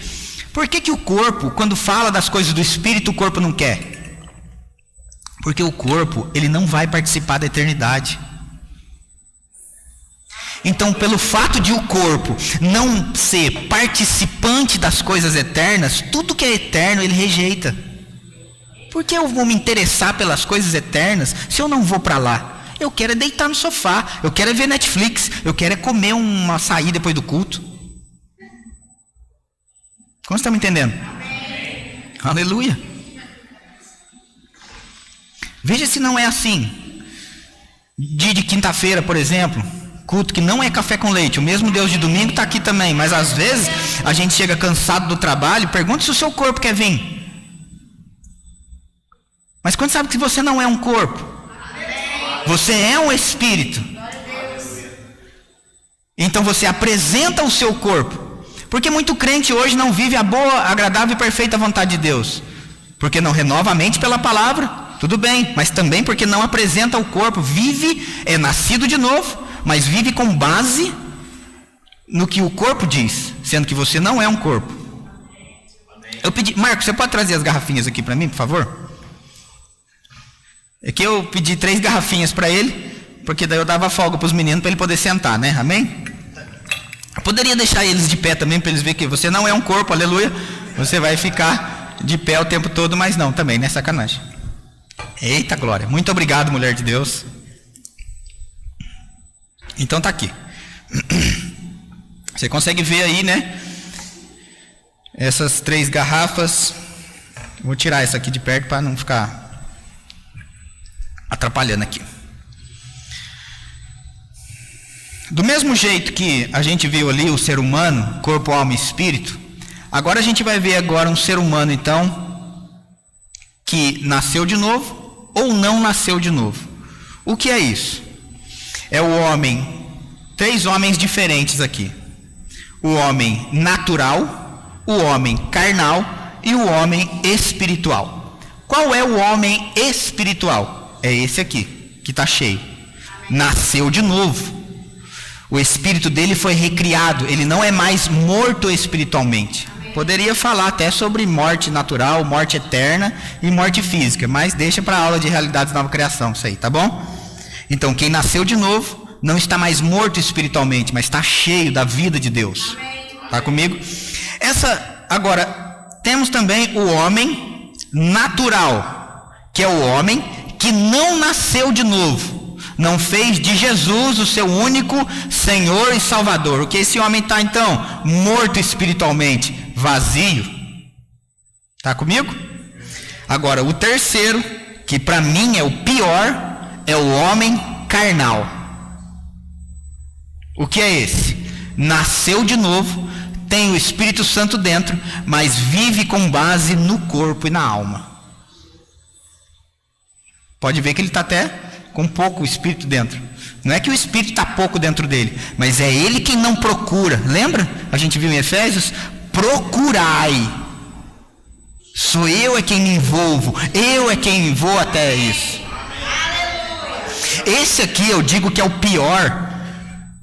por que o corpo, quando fala das coisas do espírito, o corpo não quer? Porque o corpo, ele não vai participar da eternidade. Então, pelo fato de o corpo não ser participante das coisas eternas, tudo que é eterno ele rejeita. Por que eu vou me interessar pelas coisas eternas se eu não vou para lá? Eu quero é deitar no sofá, eu quero é ver Netflix, eu quero é comer uma açaí depois do culto. Como você está me entendendo? Amém. Aleluia. Veja se não é assim. Dia de quinta-feira, por exemplo, culto que não é café com leite. O mesmo Deus de domingo está aqui também, mas às vezes a gente chega cansado do trabalho, pergunta se o seu corpo quer vir. Mas quando sabe que você não é um corpo, você é um espírito. Então você apresenta o seu corpo. Porque muito crente hoje não vive a boa, agradável e perfeita vontade de Deus. Porque não renova a mente pela palavra, tudo bem, mas também porque não apresenta o corpo. Vive, é nascido de novo, mas vive com base no que o corpo diz, sendo que você não é um corpo. Eu pedi, Marcos, você pode trazer as garrafinhas aqui para mim, por favor? É que eu pedi 3 garrafinhas para ele, porque daí eu dava folga para os meninos para ele poder sentar, né? Amém? Eu poderia deixar eles de pé também, para eles verem que você não é um corpo, aleluia. Você vai ficar de pé o tempo todo, mas não, também, né? Sacanagem. Eita glória, muito obrigado, mulher de Deus. Então tá aqui. Você consegue ver aí, né? Essas 3 garrafas. Vou tirar essa aqui de perto para não ficar atrapalhando aqui. Do mesmo jeito que a gente viu ali o ser humano, corpo, alma e espírito, agora a gente vai ver agora um ser humano, então, que nasceu de novo ou não nasceu de novo. O que é isso? É o homem, 3 homens diferentes aqui. O homem natural, o homem carnal e o homem espiritual. Qual é o homem espiritual? É esse aqui, que está cheio. Nasceu de novo. O espírito dele foi recriado. Ele não é mais morto espiritualmente. Poderia falar até sobre morte natural, morte eterna e morte física, mas deixa para a aula de realidades da nova criação isso aí, tá bom? Então, quem nasceu de novo não está mais morto espiritualmente, mas está cheio da vida de Deus. Tá comigo? Agora, temos também o homem natural, que é o homem que não nasceu de novo, não fez de Jesus o seu único Senhor e Salvador. O que esse homem está então? Morto espiritualmente, vazio. Tá comigo? Agora, o terceiro, que para mim é o pior, é o homem carnal. O que é esse? Nasceu de novo, tem o Espírito Santo dentro, mas vive com base no corpo e na alma. Pode ver que ele está até com pouco Espírito dentro. Não é que o Espírito está pouco dentro dele, mas é ele quem não procura. Lembra? A gente viu em Efésios? Procurai. Sou eu é quem me envolvo, eu é quem vou até isso. Esse aqui eu digo que é o pior,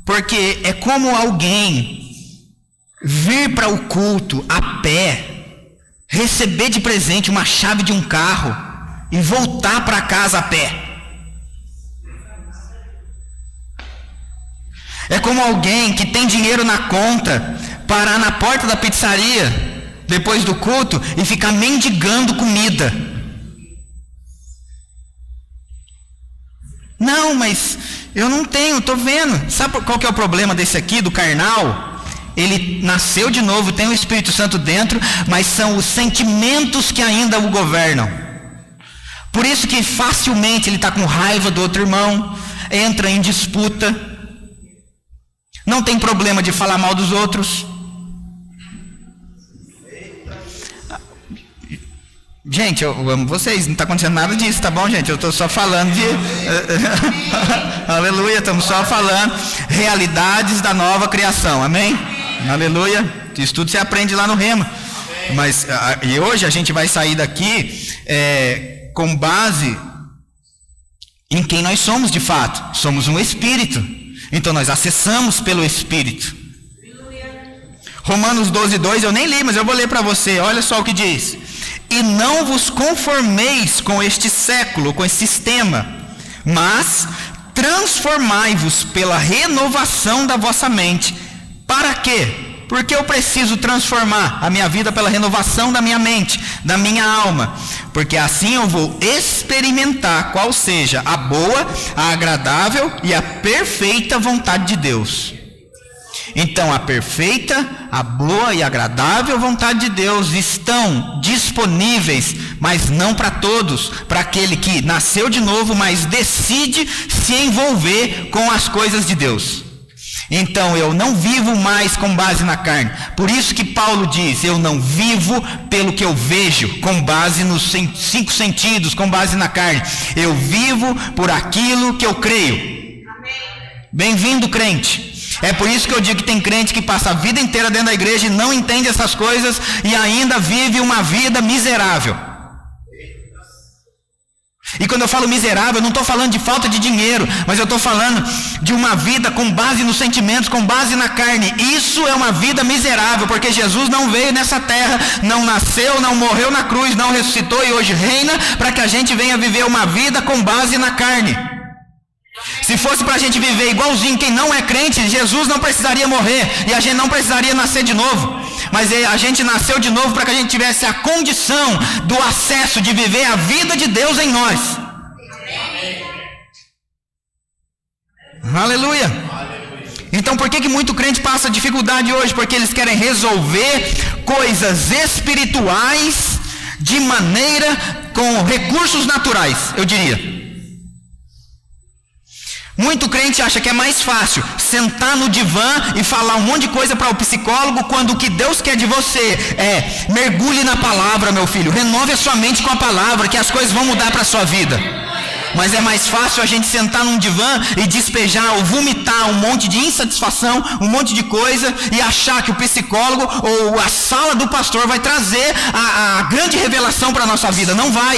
porque é como alguém vir para o culto a pé, receber de presente uma chave de um carro e voltar para casa a pé. É como alguém que tem dinheiro na conta parar na porta da pizzaria depois do culto e ficar mendigando comida. Não, mas eu não tenho, estou vendo. Sabe qual que é o problema desse aqui, do carnal? Ele nasceu de novo, tem o Espírito Santo dentro, mas são os sentimentos que ainda o governam. Por isso que facilmente ele está com raiva do outro irmão, entra em disputa, não tem problema de falar mal dos outros. Gente, eu amo vocês, não está acontecendo nada disso, tá bom, gente? Eu estou só falando de... Aleluia, estamos só falando realidades da nova criação, amém? Aleluia, isso tudo você aprende lá no Rema. Mas, e hoje a gente vai sair daqui com base em quem nós somos de fato. Somos um Espírito, então nós acessamos pelo Espírito. Romanos 12:2, eu nem li, mas eu vou ler para você, olha só o que diz. E não vos conformeis com este século, com esse sistema, mas transformai-vos pela renovação da vossa mente. Para quê? Porque eu preciso transformar a minha vida pela renovação da minha mente, da minha alma. Porque assim eu vou experimentar qual seja a boa, a agradável e a perfeita vontade de Deus. Então a perfeita, a boa e agradável vontade de Deus estão disponíveis, mas não para todos, para aquele que nasceu de novo, mas decide se envolver com as coisas de Deus. Então eu não vivo mais com base na carne. Por isso que Paulo diz, eu não vivo pelo que eu vejo, com base nos 5 sentidos, com base na carne. Eu vivo por aquilo que eu creio. Bem-vindo, crente. É por isso que eu digo que tem crente que passa a vida inteira dentro da igreja e não entende essas coisas e ainda vive uma vida miserável. E quando eu falo miserável, eu não estou falando de falta de dinheiro, mas eu estou falando de uma vida com base nos sentimentos, com base na carne. Isso é uma vida miserável, porque Jesus não veio nessa terra, não nasceu, não morreu na cruz, não ressuscitou e hoje reina para que a gente venha viver uma vida com base na carne. Se fosse para a gente viver igualzinho quem não é crente, Jesus não precisaria morrer e a gente não precisaria nascer de novo. Mas a gente nasceu de novo para que a gente tivesse a condição do acesso de viver a vida de Deus em nós. Aleluia. Então por que muito crente passa dificuldade hoje? Porque eles querem resolver coisas espirituais de maneira com recursos naturais, eu diria. Muito crente acha que é mais fácil sentar no divã e falar um monte de coisa para o psicólogo, quando o que Deus quer de você é mergulhe na palavra, meu filho, renove a sua mente com a palavra, que as coisas vão mudar para a sua vida. Mas é mais fácil a gente sentar num divã e despejar ou vomitar um monte de insatisfação, um monte de coisa, e achar que o psicólogo ou a sala do pastor vai trazer a grande revelação para a nossa vida. Não vai.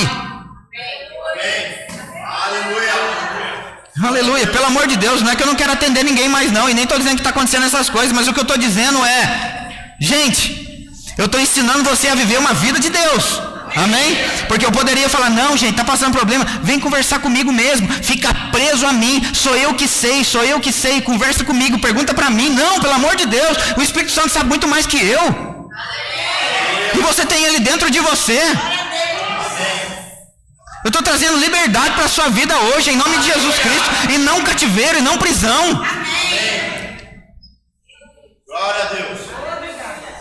Aleluia, pelo amor de Deus, não é que eu não quero atender ninguém mais não, e nem estou dizendo que está acontecendo essas coisas, mas o que eu estou dizendo é, gente, Eu estou ensinando você a viver uma vida de Deus. Amém? Porque eu poderia falar, não, gente, está passando problema, vem conversar comigo mesmo, fica preso a mim, sou eu que sei, conversa comigo, pergunta para mim. Não, pelo amor de Deus, o Espírito Santo sabe muito mais que eu. E você tem ele dentro de você. Eu estou trazendo liberdade para a sua vida hoje, em nome de Jesus Cristo, e não cativeiro, e não prisão. Glória a Deus.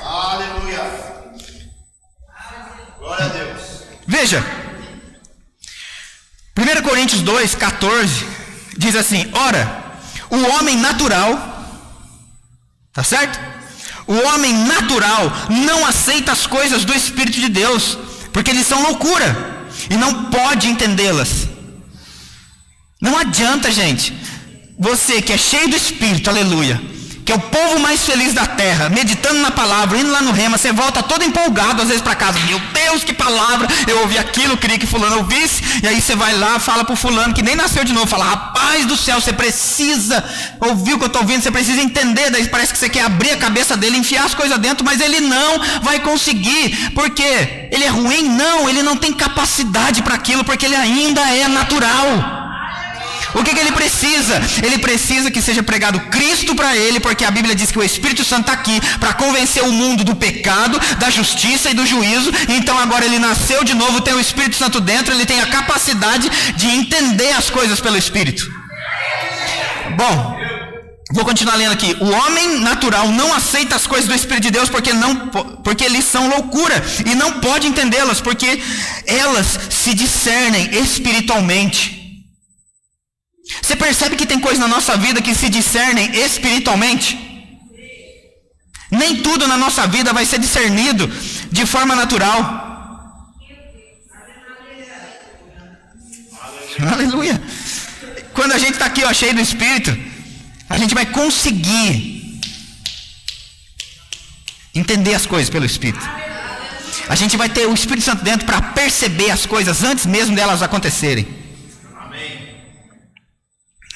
Aleluia. Glória a Deus. Veja, 1 Coríntios 2, 14, diz assim: ora, o homem natural, tá certo? O homem natural não aceita as coisas do Espírito de Deus, porque eles são loucura, e não pode entendê-las. Não adianta, gente. Você que é cheio do Espírito, aleluia, que é o povo mais feliz da terra, meditando na palavra, indo lá no rema, você volta todo empolgado às vezes para casa. Meu Deus, que palavra, eu ouvi aquilo, queria que fulano ouvisse. E aí você vai lá, fala para o fulano que nem nasceu de novo, fala, rapaz do céu, você precisa ouvir o que eu estou ouvindo, você precisa entender. Daí parece que você quer abrir a cabeça dele, enfiar as coisas dentro, mas ele não vai conseguir. Por quê? Ele é ruim? Não, ele não tem capacidade para aquilo, porque ele ainda é natural. O que ele precisa? Ele precisa que seja pregado Cristo para ele, porque a Bíblia diz que o Espírito Santo está aqui para convencer o mundo do pecado, da justiça e do juízo. Então agora ele nasceu de novo, tem o Espírito Santo dentro, ele tem a capacidade de entender as coisas pelo Espírito. Bom, vou continuar lendo aqui. O homem natural não aceita as coisas do Espírito de Deus porque eles são loucura, e não pode entendê-las, porque elas se discernem espiritualmente. Você percebe que tem coisas na nossa vida que se discernem espiritualmente? Nem tudo na nossa vida vai ser discernido de forma natural. Aleluia. Quando a gente está aqui, ó, cheio do Espírito, a gente vai conseguir entender as coisas pelo Espírito. A gente vai ter o Espírito Santo dentro para perceber as coisas antes mesmo delas acontecerem.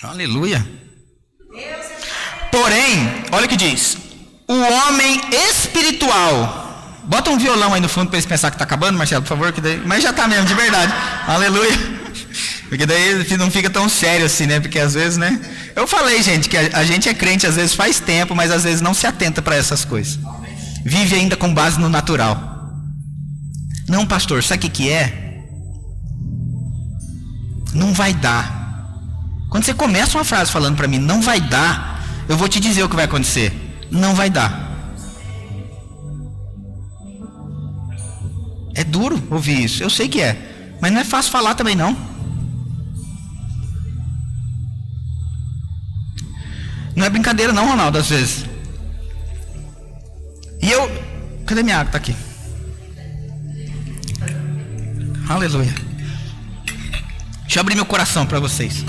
Aleluia. Porém, olha o que diz: o homem espiritual. Bota um violão aí no fundo para eles pensar que está acabando, Marcelo, por favor, que daí... mas já está mesmo, de verdade. Aleluia. Porque daí não fica tão sério assim, né? Porque às vezes, né? Eu falei, gente, que a gente é crente às vezes faz tempo, mas às vezes não se atenta para essas coisas. Vive ainda com base no natural. Não, pastor, sabe o que é? Não vai dar. Quando você começa uma frase falando para mim, não vai dar, eu vou te dizer o que vai acontecer. Não vai dar. É duro ouvir isso, eu sei que é, mas não é fácil falar também não. Não é brincadeira não, Ronaldo, às vezes. E eu... Cadê minha água? Tá aqui. Aleluia. Deixa eu abrir meu coração para vocês.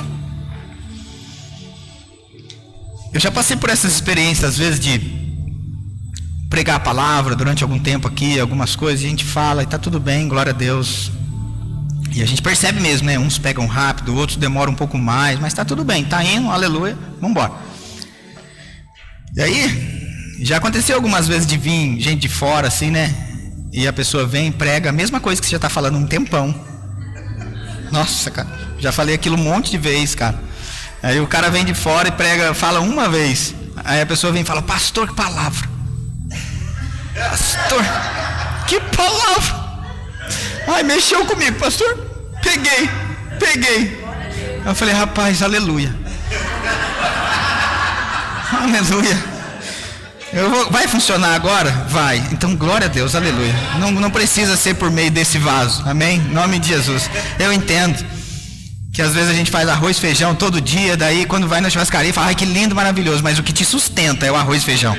Eu já passei por essas experiências, às vezes, de pregar a palavra durante algum tempo aqui, algumas coisas, e a gente fala e tá tudo bem, glória a Deus. E a gente percebe mesmo, né? Uns pegam rápido, outros demoram um pouco mais, mas tá tudo bem, tá indo, aleluia, vamos embora. E aí, já aconteceu algumas vezes de vir gente de fora, assim, né? E a pessoa vem e prega a mesma coisa que você já tá falando um tempão. Nossa, cara, já falei aquilo um monte de vezes, cara. Aí o cara vem de fora e prega, fala uma vez. Aí a pessoa vem e fala, pastor, que palavra. Pastor, que palavra. Ai, mexeu comigo, pastor. Peguei. Eu falei, rapaz, aleluia. Aleluia. Vai funcionar agora? Vai. Então, glória a Deus, aleluia. Não precisa ser por meio desse vaso. Amém? Em nome de Jesus. Eu entendo que às vezes a gente faz arroz e feijão todo dia, daí quando vai na churrascaria fala, ai que lindo, maravilhoso, mas o que te sustenta é o arroz e feijão.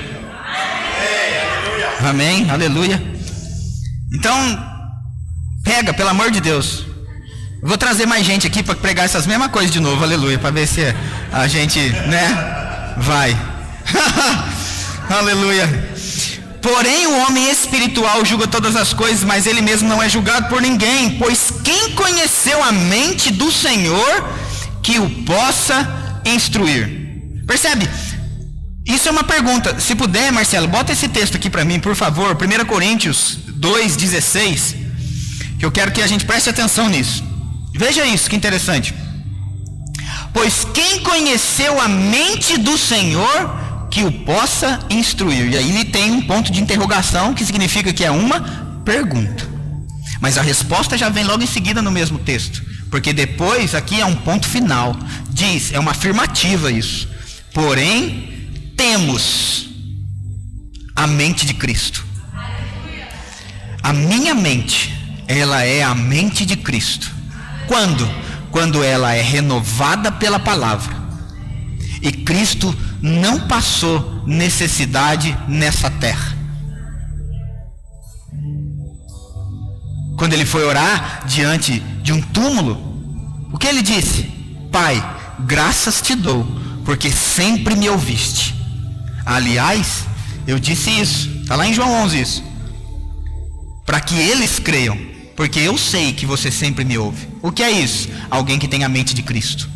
Amém, aleluia. Então, pega, pelo amor de Deus. Eu vou trazer mais gente aqui para pregar essas mesmas coisas de novo, aleluia, para ver se a gente, né, vai. Aleluia. Porém, o homem espiritual julga todas as coisas, mas ele mesmo não é julgado por ninguém. Pois quem conheceu a mente do Senhor que o possa instruir? Percebe? Isso é uma pergunta. Se puder, Marcelo, bota esse texto aqui para mim, por favor. 1 Coríntios 2,16. Que eu quero que a gente preste atenção nisso. Veja isso, que interessante. Pois quem conheceu a mente do Senhor, que o possa instruir. E aí ele tem um ponto de interrogação, que significa que é uma pergunta. Mas a resposta já vem logo em seguida no mesmo texto. Porque depois, aqui é um ponto final. Diz, é uma afirmativa isso. Porém, temos a mente de Cristo. A minha mente, ela é a mente de Cristo. Quando? Quando ela é renovada pela palavra. E Cristo não passou necessidade nessa terra. Quando ele foi orar diante de um túmulo, o que ele disse? Pai, graças te dou, porque sempre me ouviste. Aliás, eu disse isso, está lá em João 11 isso. Para que eles creiam, porque eu sei que você sempre me ouve. O que é isso? Alguém que tem a mente de Cristo.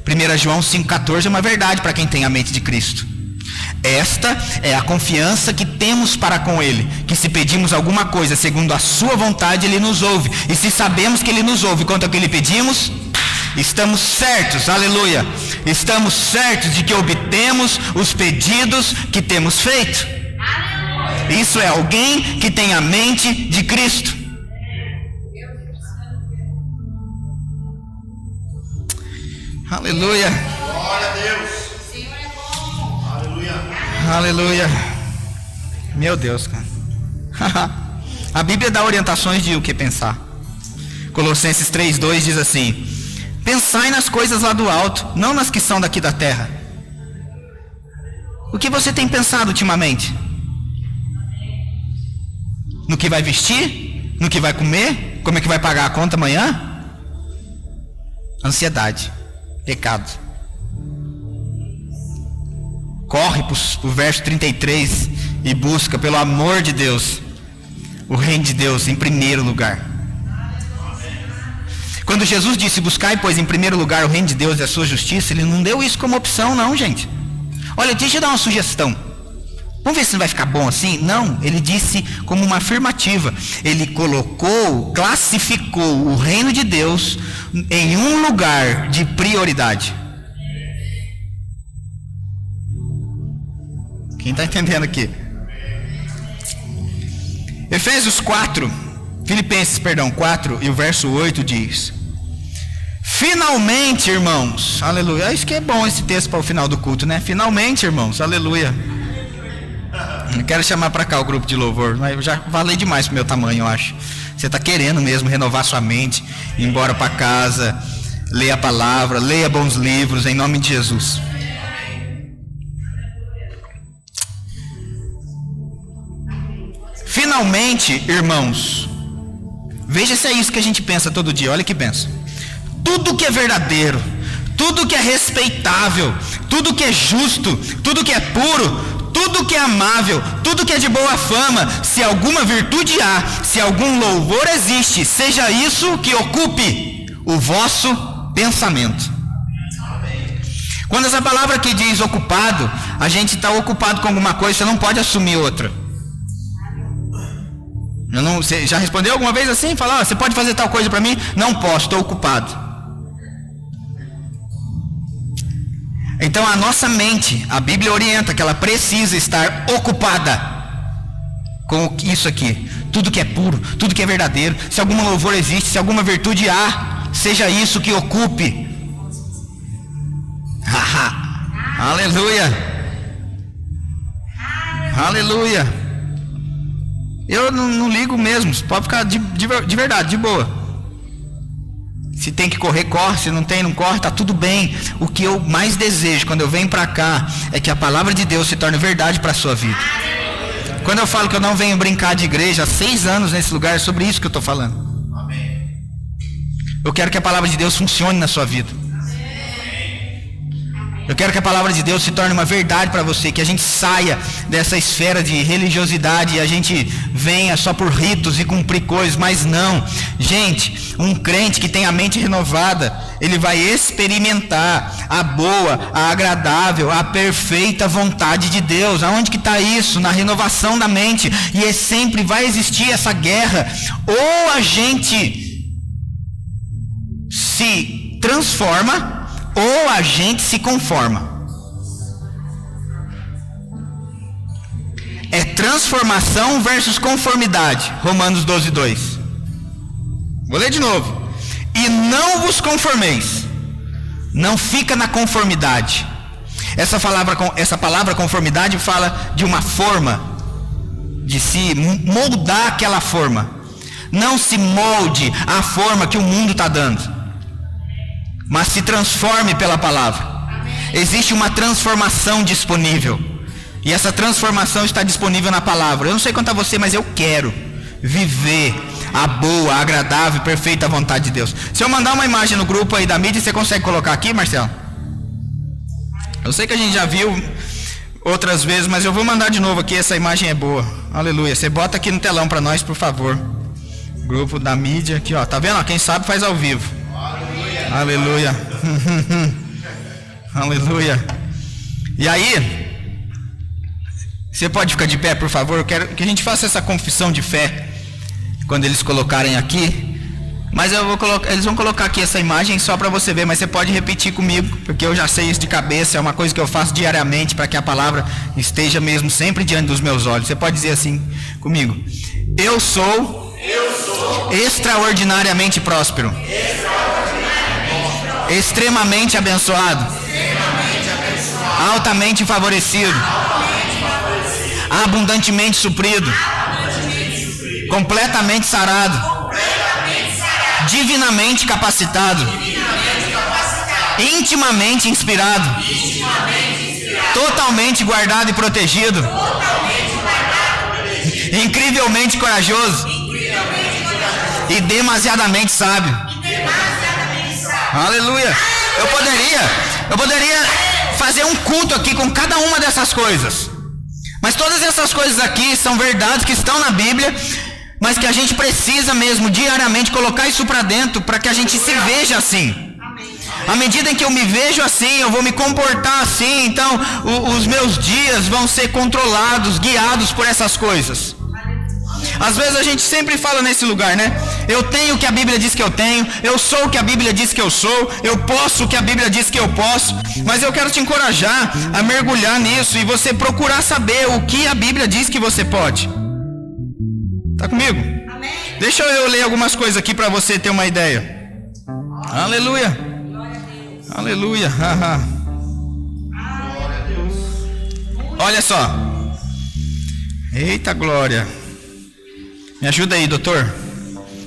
1 João 5,14 é uma verdade para quem tem a mente de Cristo. Esta é a confiança que temos para com Ele, que se pedimos alguma coisa segundo a sua vontade, Ele nos ouve. E se sabemos que Ele nos ouve quanto ao que lhe pedimos, estamos certos, aleluia, estamos certos de que obtemos os pedidos que temos feito. Isso é alguém que tem a mente de Cristo. Aleluia. Glória a Deus. Aleluia. Aleluia. Meu Deus, cara. A Bíblia dá orientações de o que pensar. Colossenses 3:2 diz assim: pensai nas coisas lá do alto, não nas que são daqui da terra. O que você tem pensado ultimamente? No que vai vestir? No que vai comer? Como é que vai pagar a conta amanhã? Ansiedade, pecado. Corre para o verso 33 e busca, pelo amor de Deus, o reino de Deus em primeiro lugar. Quando Jesus disse, buscai, pois, em primeiro lugar o reino de Deus e a sua justiça, Ele não deu isso como opção, não, gente. Olha, deixa eu dar uma sugestão. Vamos ver se não vai ficar bom assim? Não, Ele disse como uma afirmativa. Ele colocou, classificou o reino de Deus em um lugar de prioridade. Quem está entendendo aqui? Filipenses 4 e o verso 8 diz: finalmente, irmãos, aleluia. Isso que é bom esse texto para o final do culto, né? Finalmente, irmãos, aleluia. Eu quero chamar para cá o grupo de louvor, mas eu já falei demais pro meu tamanho, eu acho. Você está querendo mesmo renovar sua mente, ir embora para casa, ler a palavra, leia bons livros, em nome de Jesus. Finalmente, irmãos, veja se é isso que a gente pensa todo dia. Olha que pensa. Tudo que é verdadeiro, tudo que é respeitável, tudo que é justo, tudo que é puro, tudo que é amável, tudo que é de boa fama, se alguma virtude há, se algum louvor existe, seja isso que ocupe o vosso pensamento. Quando essa palavra aqui diz ocupado, a gente está ocupado com alguma coisa, você não pode assumir outra. Você já respondeu alguma vez assim? Falar, você pode fazer tal coisa para mim? Não posso, estou ocupado. Então a nossa mente, a Bíblia orienta que ela precisa estar ocupada com isso aqui. Tudo que é puro, tudo que é verdadeiro, se algum louvor existe, se alguma virtude há, seja isso que ocupe. Aleluia. Aleluia. Eu não ligo mesmo, pode ficar de verdade, de boa. Se tem que correr, corre, se não tem, não corre, tá tudo bem. O que eu mais desejo quando eu venho para cá é que a palavra de Deus se torne verdade para a sua vida. Quando eu falo que eu não venho brincar de igreja há 6 anos nesse lugar, é sobre isso que eu estou falando. Eu quero que a palavra de Deus funcione na sua vida. Eu quero que a palavra de Deus se torne uma verdade para você, que a gente saia dessa esfera de religiosidade e a gente venha só por ritos e cumprir coisas, mas não. Gente, um crente que tem a mente renovada, ele vai experimentar a boa, a agradável, a perfeita vontade de Deus. Aonde que está isso? Na renovação da mente. E sempre vai existir essa guerra. Ou a gente se transforma, ou a gente se conforma. É transformação versus conformidade. Romanos 12:2. Vou ler de novo. E não vos conformeis. Não fica na conformidade. Essa palavra conformidade fala de uma forma, de se moldar aquela forma. Não se molde a forma que o mundo está dando, mas se transforme pela palavra. Existe uma transformação disponível, e essa transformação está disponível na palavra. Eu não sei quanto a você, mas eu quero viver a boa, agradável e perfeita vontade de Deus. Se eu mandar uma imagem no grupo aí da mídia, você consegue colocar aqui, Marcelo? Eu sei que a gente já viu outras vezes, mas eu vou mandar de novo aqui. Essa imagem é boa. Aleluia. Você bota aqui no telão para nós, por favor. Grupo da mídia aqui, ó. Tá vendo? Quem sabe faz ao vivo. Aleluia. Aleluia. E aí, você pode ficar de pé, por favor? Eu quero que a gente faça essa confissão de fé quando eles colocarem aqui. Mas eles vão colocar aqui essa imagem só para você ver, mas você pode repetir comigo, porque eu já sei isso de cabeça. É uma coisa que eu faço diariamente para que a palavra esteja mesmo sempre diante dos meus olhos. Você pode dizer assim comigo: eu sou extraordinariamente próspero, extremamente abençoado, altamente favorecido, abundantemente suprido, completamente sarado, divinamente capacitado, intimamente inspirado, totalmente guardado e protegido, incrivelmente corajoso e demasiadamente sábio. Aleluia. Eu poderia fazer um culto aqui com cada uma dessas coisas, mas todas essas coisas aqui são verdades que estão na Bíblia, mas que a gente precisa mesmo diariamente colocar isso para dentro, para que a gente se veja assim. À medida em que eu me vejo assim, eu vou me comportar assim. Então os meus dias vão ser controlados, guiados por essas coisas. Às vezes a gente sempre fala nesse lugar, né? Eu tenho o que a Bíblia diz que eu tenho, eu sou o que a Bíblia diz que eu sou, eu posso o que a Bíblia diz que eu posso. Mas eu quero te encorajar a mergulhar nisso e você procurar saber o que a Bíblia diz que você pode. Tá comigo? Amém. Deixa eu ler algumas coisas aqui para você ter uma ideia. Aleluia. Aleluia. Olha só. Eita glória. Me ajuda aí, doutor.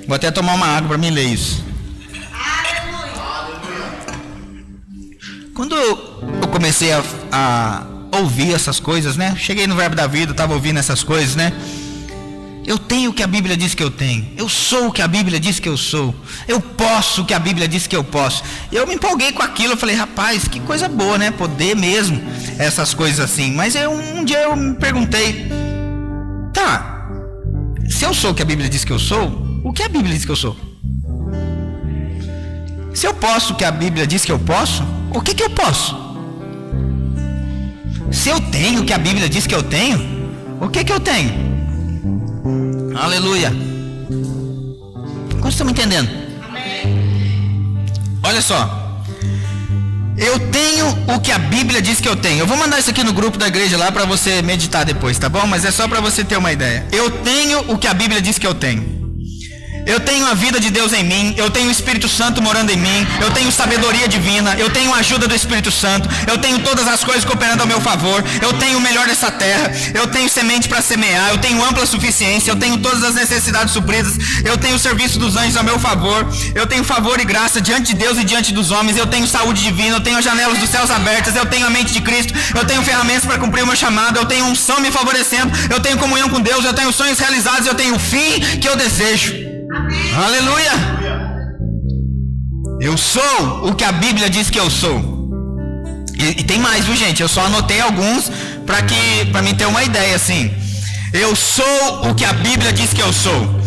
Vou até tomar uma água para mim ler isso. Quando eu comecei a ouvir essas coisas, né? Cheguei no Verbo da Vida, estava ouvindo essas coisas, né? Eu tenho o que a Bíblia diz que eu tenho. Eu sou o que a Bíblia diz que eu sou. Eu posso o que a Bíblia diz que eu posso. Eu me empolguei com aquilo. Eu falei, rapaz, que coisa boa, né? Poder mesmo essas coisas assim. Mas um dia eu me perguntei, tá, se eu sou o que a Bíblia diz que eu sou, o que a Bíblia diz que eu sou? Se eu posso o que a Bíblia diz que eu posso, o que eu posso? Se eu tenho o que a Bíblia diz que eu tenho, o que eu tenho? Aleluia. Como vocês estão me entendendo? Amém. Olha só. Eu tenho o que a Bíblia diz que eu tenho. Eu vou mandar isso aqui no grupo da igreja lá para você meditar depois, tá bom? Mas é só para você ter uma ideia. Eu tenho o que a Bíblia diz que eu tenho. Eu tenho a vida de Deus em mim, eu tenho o Espírito Santo morando em mim, eu tenho sabedoria divina, eu tenho a ajuda do Espírito Santo, eu tenho todas as coisas cooperando ao meu favor, eu tenho o melhor dessa terra, eu tenho semente para semear, eu tenho ampla suficiência, eu tenho todas as necessidades supridas, eu tenho o serviço dos anjos ao meu favor, eu tenho favor e graça diante de Deus e diante dos homens, eu tenho saúde divina, eu tenho as janelas dos céus abertas, eu tenho a mente de Cristo, eu tenho ferramentas para cumprir o meu chamado, eu tenho unção me favorecendo, eu tenho comunhão com Deus, eu tenho sonhos realizados, eu tenho o fim que eu desejo. Amém. Aleluia. Eu sou o que a Bíblia diz que eu sou. E tem mais, viu, gente? Eu só anotei alguns para mim ter uma ideia, assim. Eu sou o que a Bíblia diz que eu sou.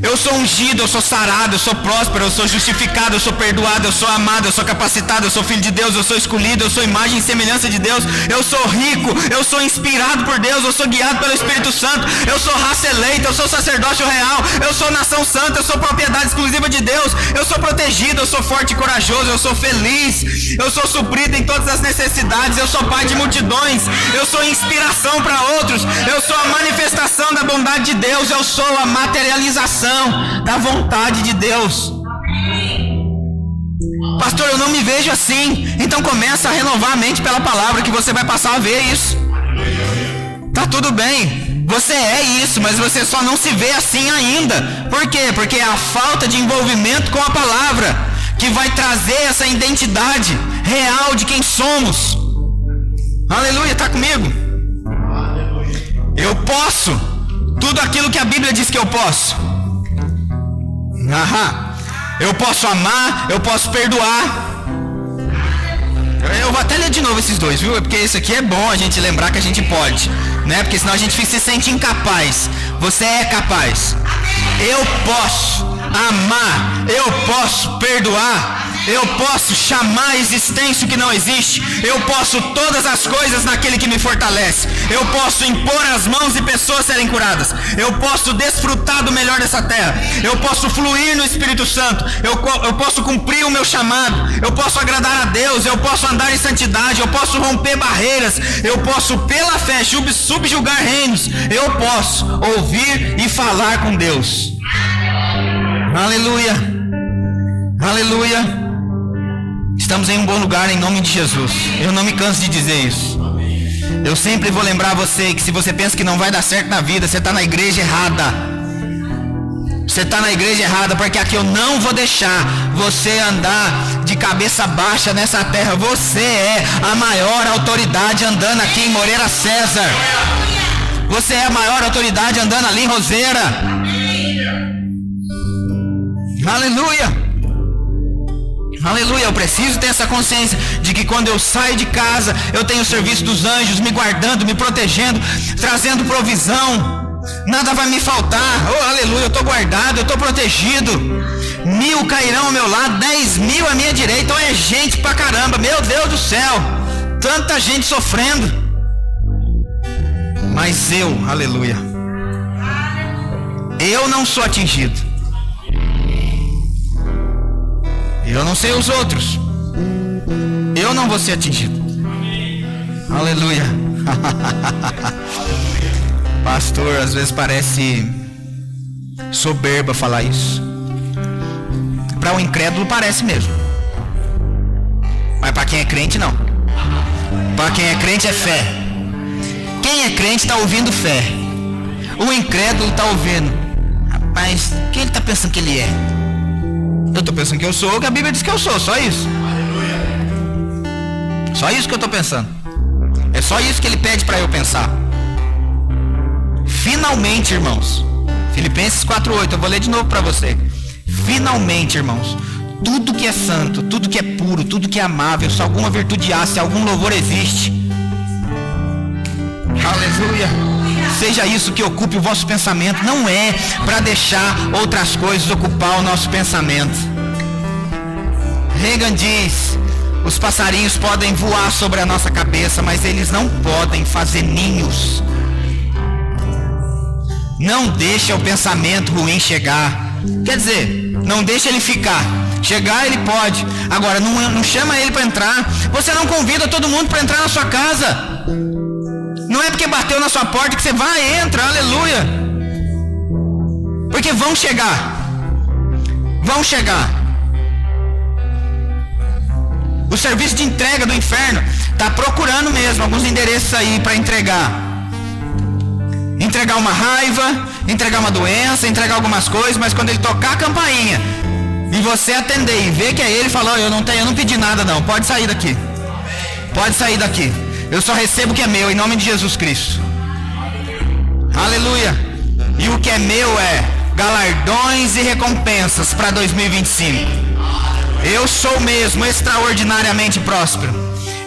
Eu sou ungido, eu sou sarado, eu sou próspero, eu sou justificado, eu sou perdoado, eu sou amado, eu sou capacitado, eu sou filho de Deus, eu sou escolhido, eu sou imagem e semelhança de Deus, eu sou rico, eu sou inspirado por Deus, eu sou guiado pelo Espírito Santo, eu sou raça eleita, eu sou sacerdócio real, eu sou nação santa, eu sou propriedade exclusiva de Deus, eu sou protegido, eu sou forte e corajoso, eu sou feliz, eu sou suprido em todas as necessidades, eu sou pai de multidões, eu sou inspiração para outros, eu sou a manifestação da bondade de Deus, eu sou a materialização da vontade de Deus. Pastor, eu não me vejo assim. Então começa a renovar a mente pela palavra, que você vai passar a ver isso. Tá tudo bem, você é isso, mas você só não se vê assim ainda. Por quê? Porque é a falta de envolvimento com a palavra que vai trazer essa identidade real de quem somos. Aleluia, tá comigo? Eu posso tudo aquilo que a Bíblia diz que eu posso. Eu posso amar, eu posso perdoar. Eu vou até ler de novo esses dois, viu? Porque isso aqui é bom a gente lembrar que a gente pode, né? Porque senão a gente se sente incapaz. Você é capaz. Eu posso amar, eu posso perdoar, eu posso chamar a existência o que não existe, eu posso todas as coisas naquele que me fortalece, eu posso impor as mãos e pessoas serem curadas, eu posso desfrutar do melhor dessa terra, eu posso fluir no Espírito Santo, eu posso cumprir o meu chamado, eu posso agradar a Deus, eu posso andar em santidade, eu posso romper barreiras, eu posso pela fé subjugar reinos, eu posso ouvir e falar com Deus. Aleluia, aleluia. Estamos em um bom lugar em nome de Jesus. Eu não me canso de dizer isso. Eu sempre vou lembrar você que se você pensa que não vai dar certo na vida, você está na igreja errada. Você está na igreja errada, porque aqui eu não vou deixar você andar de cabeça baixa nessa terra. Você é a maior autoridade andando aqui em Moreira César. Você é a maior autoridade andando ali em Roseira. Aleluia, aleluia. Eu preciso ter essa consciência de que quando eu saio de casa, eu tenho o serviço dos anjos me guardando, me protegendo, trazendo provisão. Nada vai me faltar. Oh, aleluia, eu estou guardado, eu estou protegido. 1000 cairão ao meu lado, 10.000 à minha direita. Oh, é gente pra caramba, meu Deus do céu, tanta gente sofrendo. Mas eu, aleluia, eu não sou atingido. Eu não sei os outros. Eu não vou ser atingido. Aleluia. Pastor, às vezes parece soberba falar isso. Para um incrédulo parece mesmo. Mas para quem é crente não. Para quem é crente é fé. Quem é crente está ouvindo fé. O incrédulo está ouvindo: rapaz, quem ele está pensando que ele é? Eu estou pensando que eu sou o que a Bíblia diz que eu sou, só isso. Só isso que eu estou pensando. É só isso que ele pede para eu pensar. Finalmente, irmãos, Filipenses 4:8, eu vou ler de novo para você. Finalmente, irmãos, tudo que é santo, tudo que é puro, tudo que é amável, se alguma virtude há, se algum louvor existe, aleluia, seja isso que ocupe o vosso pensamento. Não é para deixar outras coisas ocupar o nosso pensamento. Reagan diz: os passarinhos podem voar sobre a nossa cabeça, mas eles não podem fazer ninhos. Não deixa o pensamento ruim chegar. Quer dizer, não deixa ele ficar. Chegar ele pode. Agora, não chama ele para entrar. Você não convida todo mundo para entrar na sua casa. Não é porque bateu na sua porta que você vai, entra, aleluia. Porque vão chegar. Vão chegar. O serviço de entrega do inferno está procurando mesmo alguns endereços aí para entregar. Entregar uma raiva, entregar uma doença, entregar algumas coisas, mas quando ele tocar a campainha e você atender e ver que é ele, falou: eu não pedi nada não, pode sair daqui. Pode sair daqui. Eu só recebo o que é meu, em nome de Jesus Cristo. Aleluia. E o que é meu é galardões e recompensas para 2025. Eu sou mesmo extraordinariamente próspero.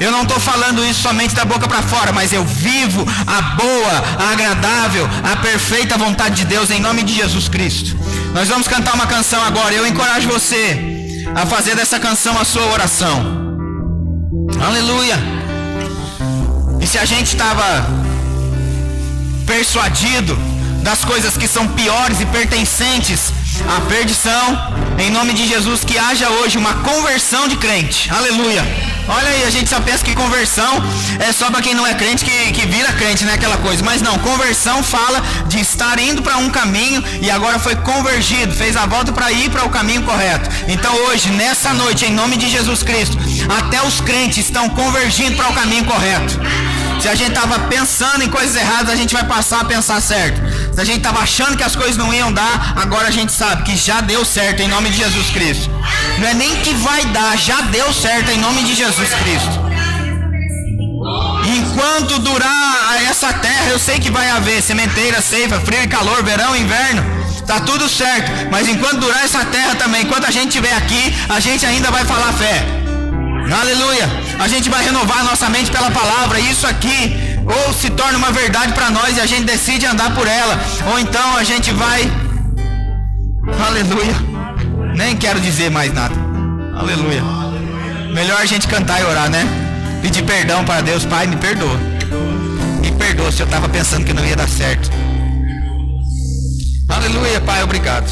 Eu não estou falando isso somente da boca para fora, mas eu vivo a boa, a agradável, a perfeita vontade de Deus em nome de Jesus Cristo. Nós vamos cantar uma canção agora. Eu encorajo você a fazer dessa canção a sua oração. Aleluia. E se a gente estava persuadido das coisas que são piores e pertencentes à perdição, em nome de Jesus, que haja hoje uma conversão de crente. Aleluia. Olha aí, a gente só pensa que conversão é só para quem não é crente que vira crente, né? Aquela coisa. Mas não, conversão fala de estar indo para um caminho e agora foi convergido, fez a volta para ir para o caminho correto. Então hoje, nessa noite, em nome de Jesus Cristo, até os crentes estão convergindo para o caminho correto. Se a gente estava pensando em coisas erradas, a gente vai passar a pensar certo. Se a gente estava achando que as coisas não iam dar, agora a gente sabe que já deu certo em nome de Jesus Cristo. Não é nem que vai dar, já deu certo em nome de Jesus Cristo. Enquanto durar essa terra, eu sei que vai haver sementeira, ceifa, frio e calor, verão, inverno, tá tudo certo. Mas enquanto durar essa terra também, enquanto a gente estiver aqui, a gente ainda vai falar fé. Aleluia. A gente vai renovar a nossa mente pela palavra. E isso aqui ou se torna uma verdade para nós e a gente decide andar por ela, ou então a gente vai, aleluia, nem quero dizer mais nada, aleluia. Melhor a gente cantar e orar, né? Pedir perdão para Deus. Pai, me perdoa se eu estava pensando que não ia dar certo. Aleluia, Pai, obrigado.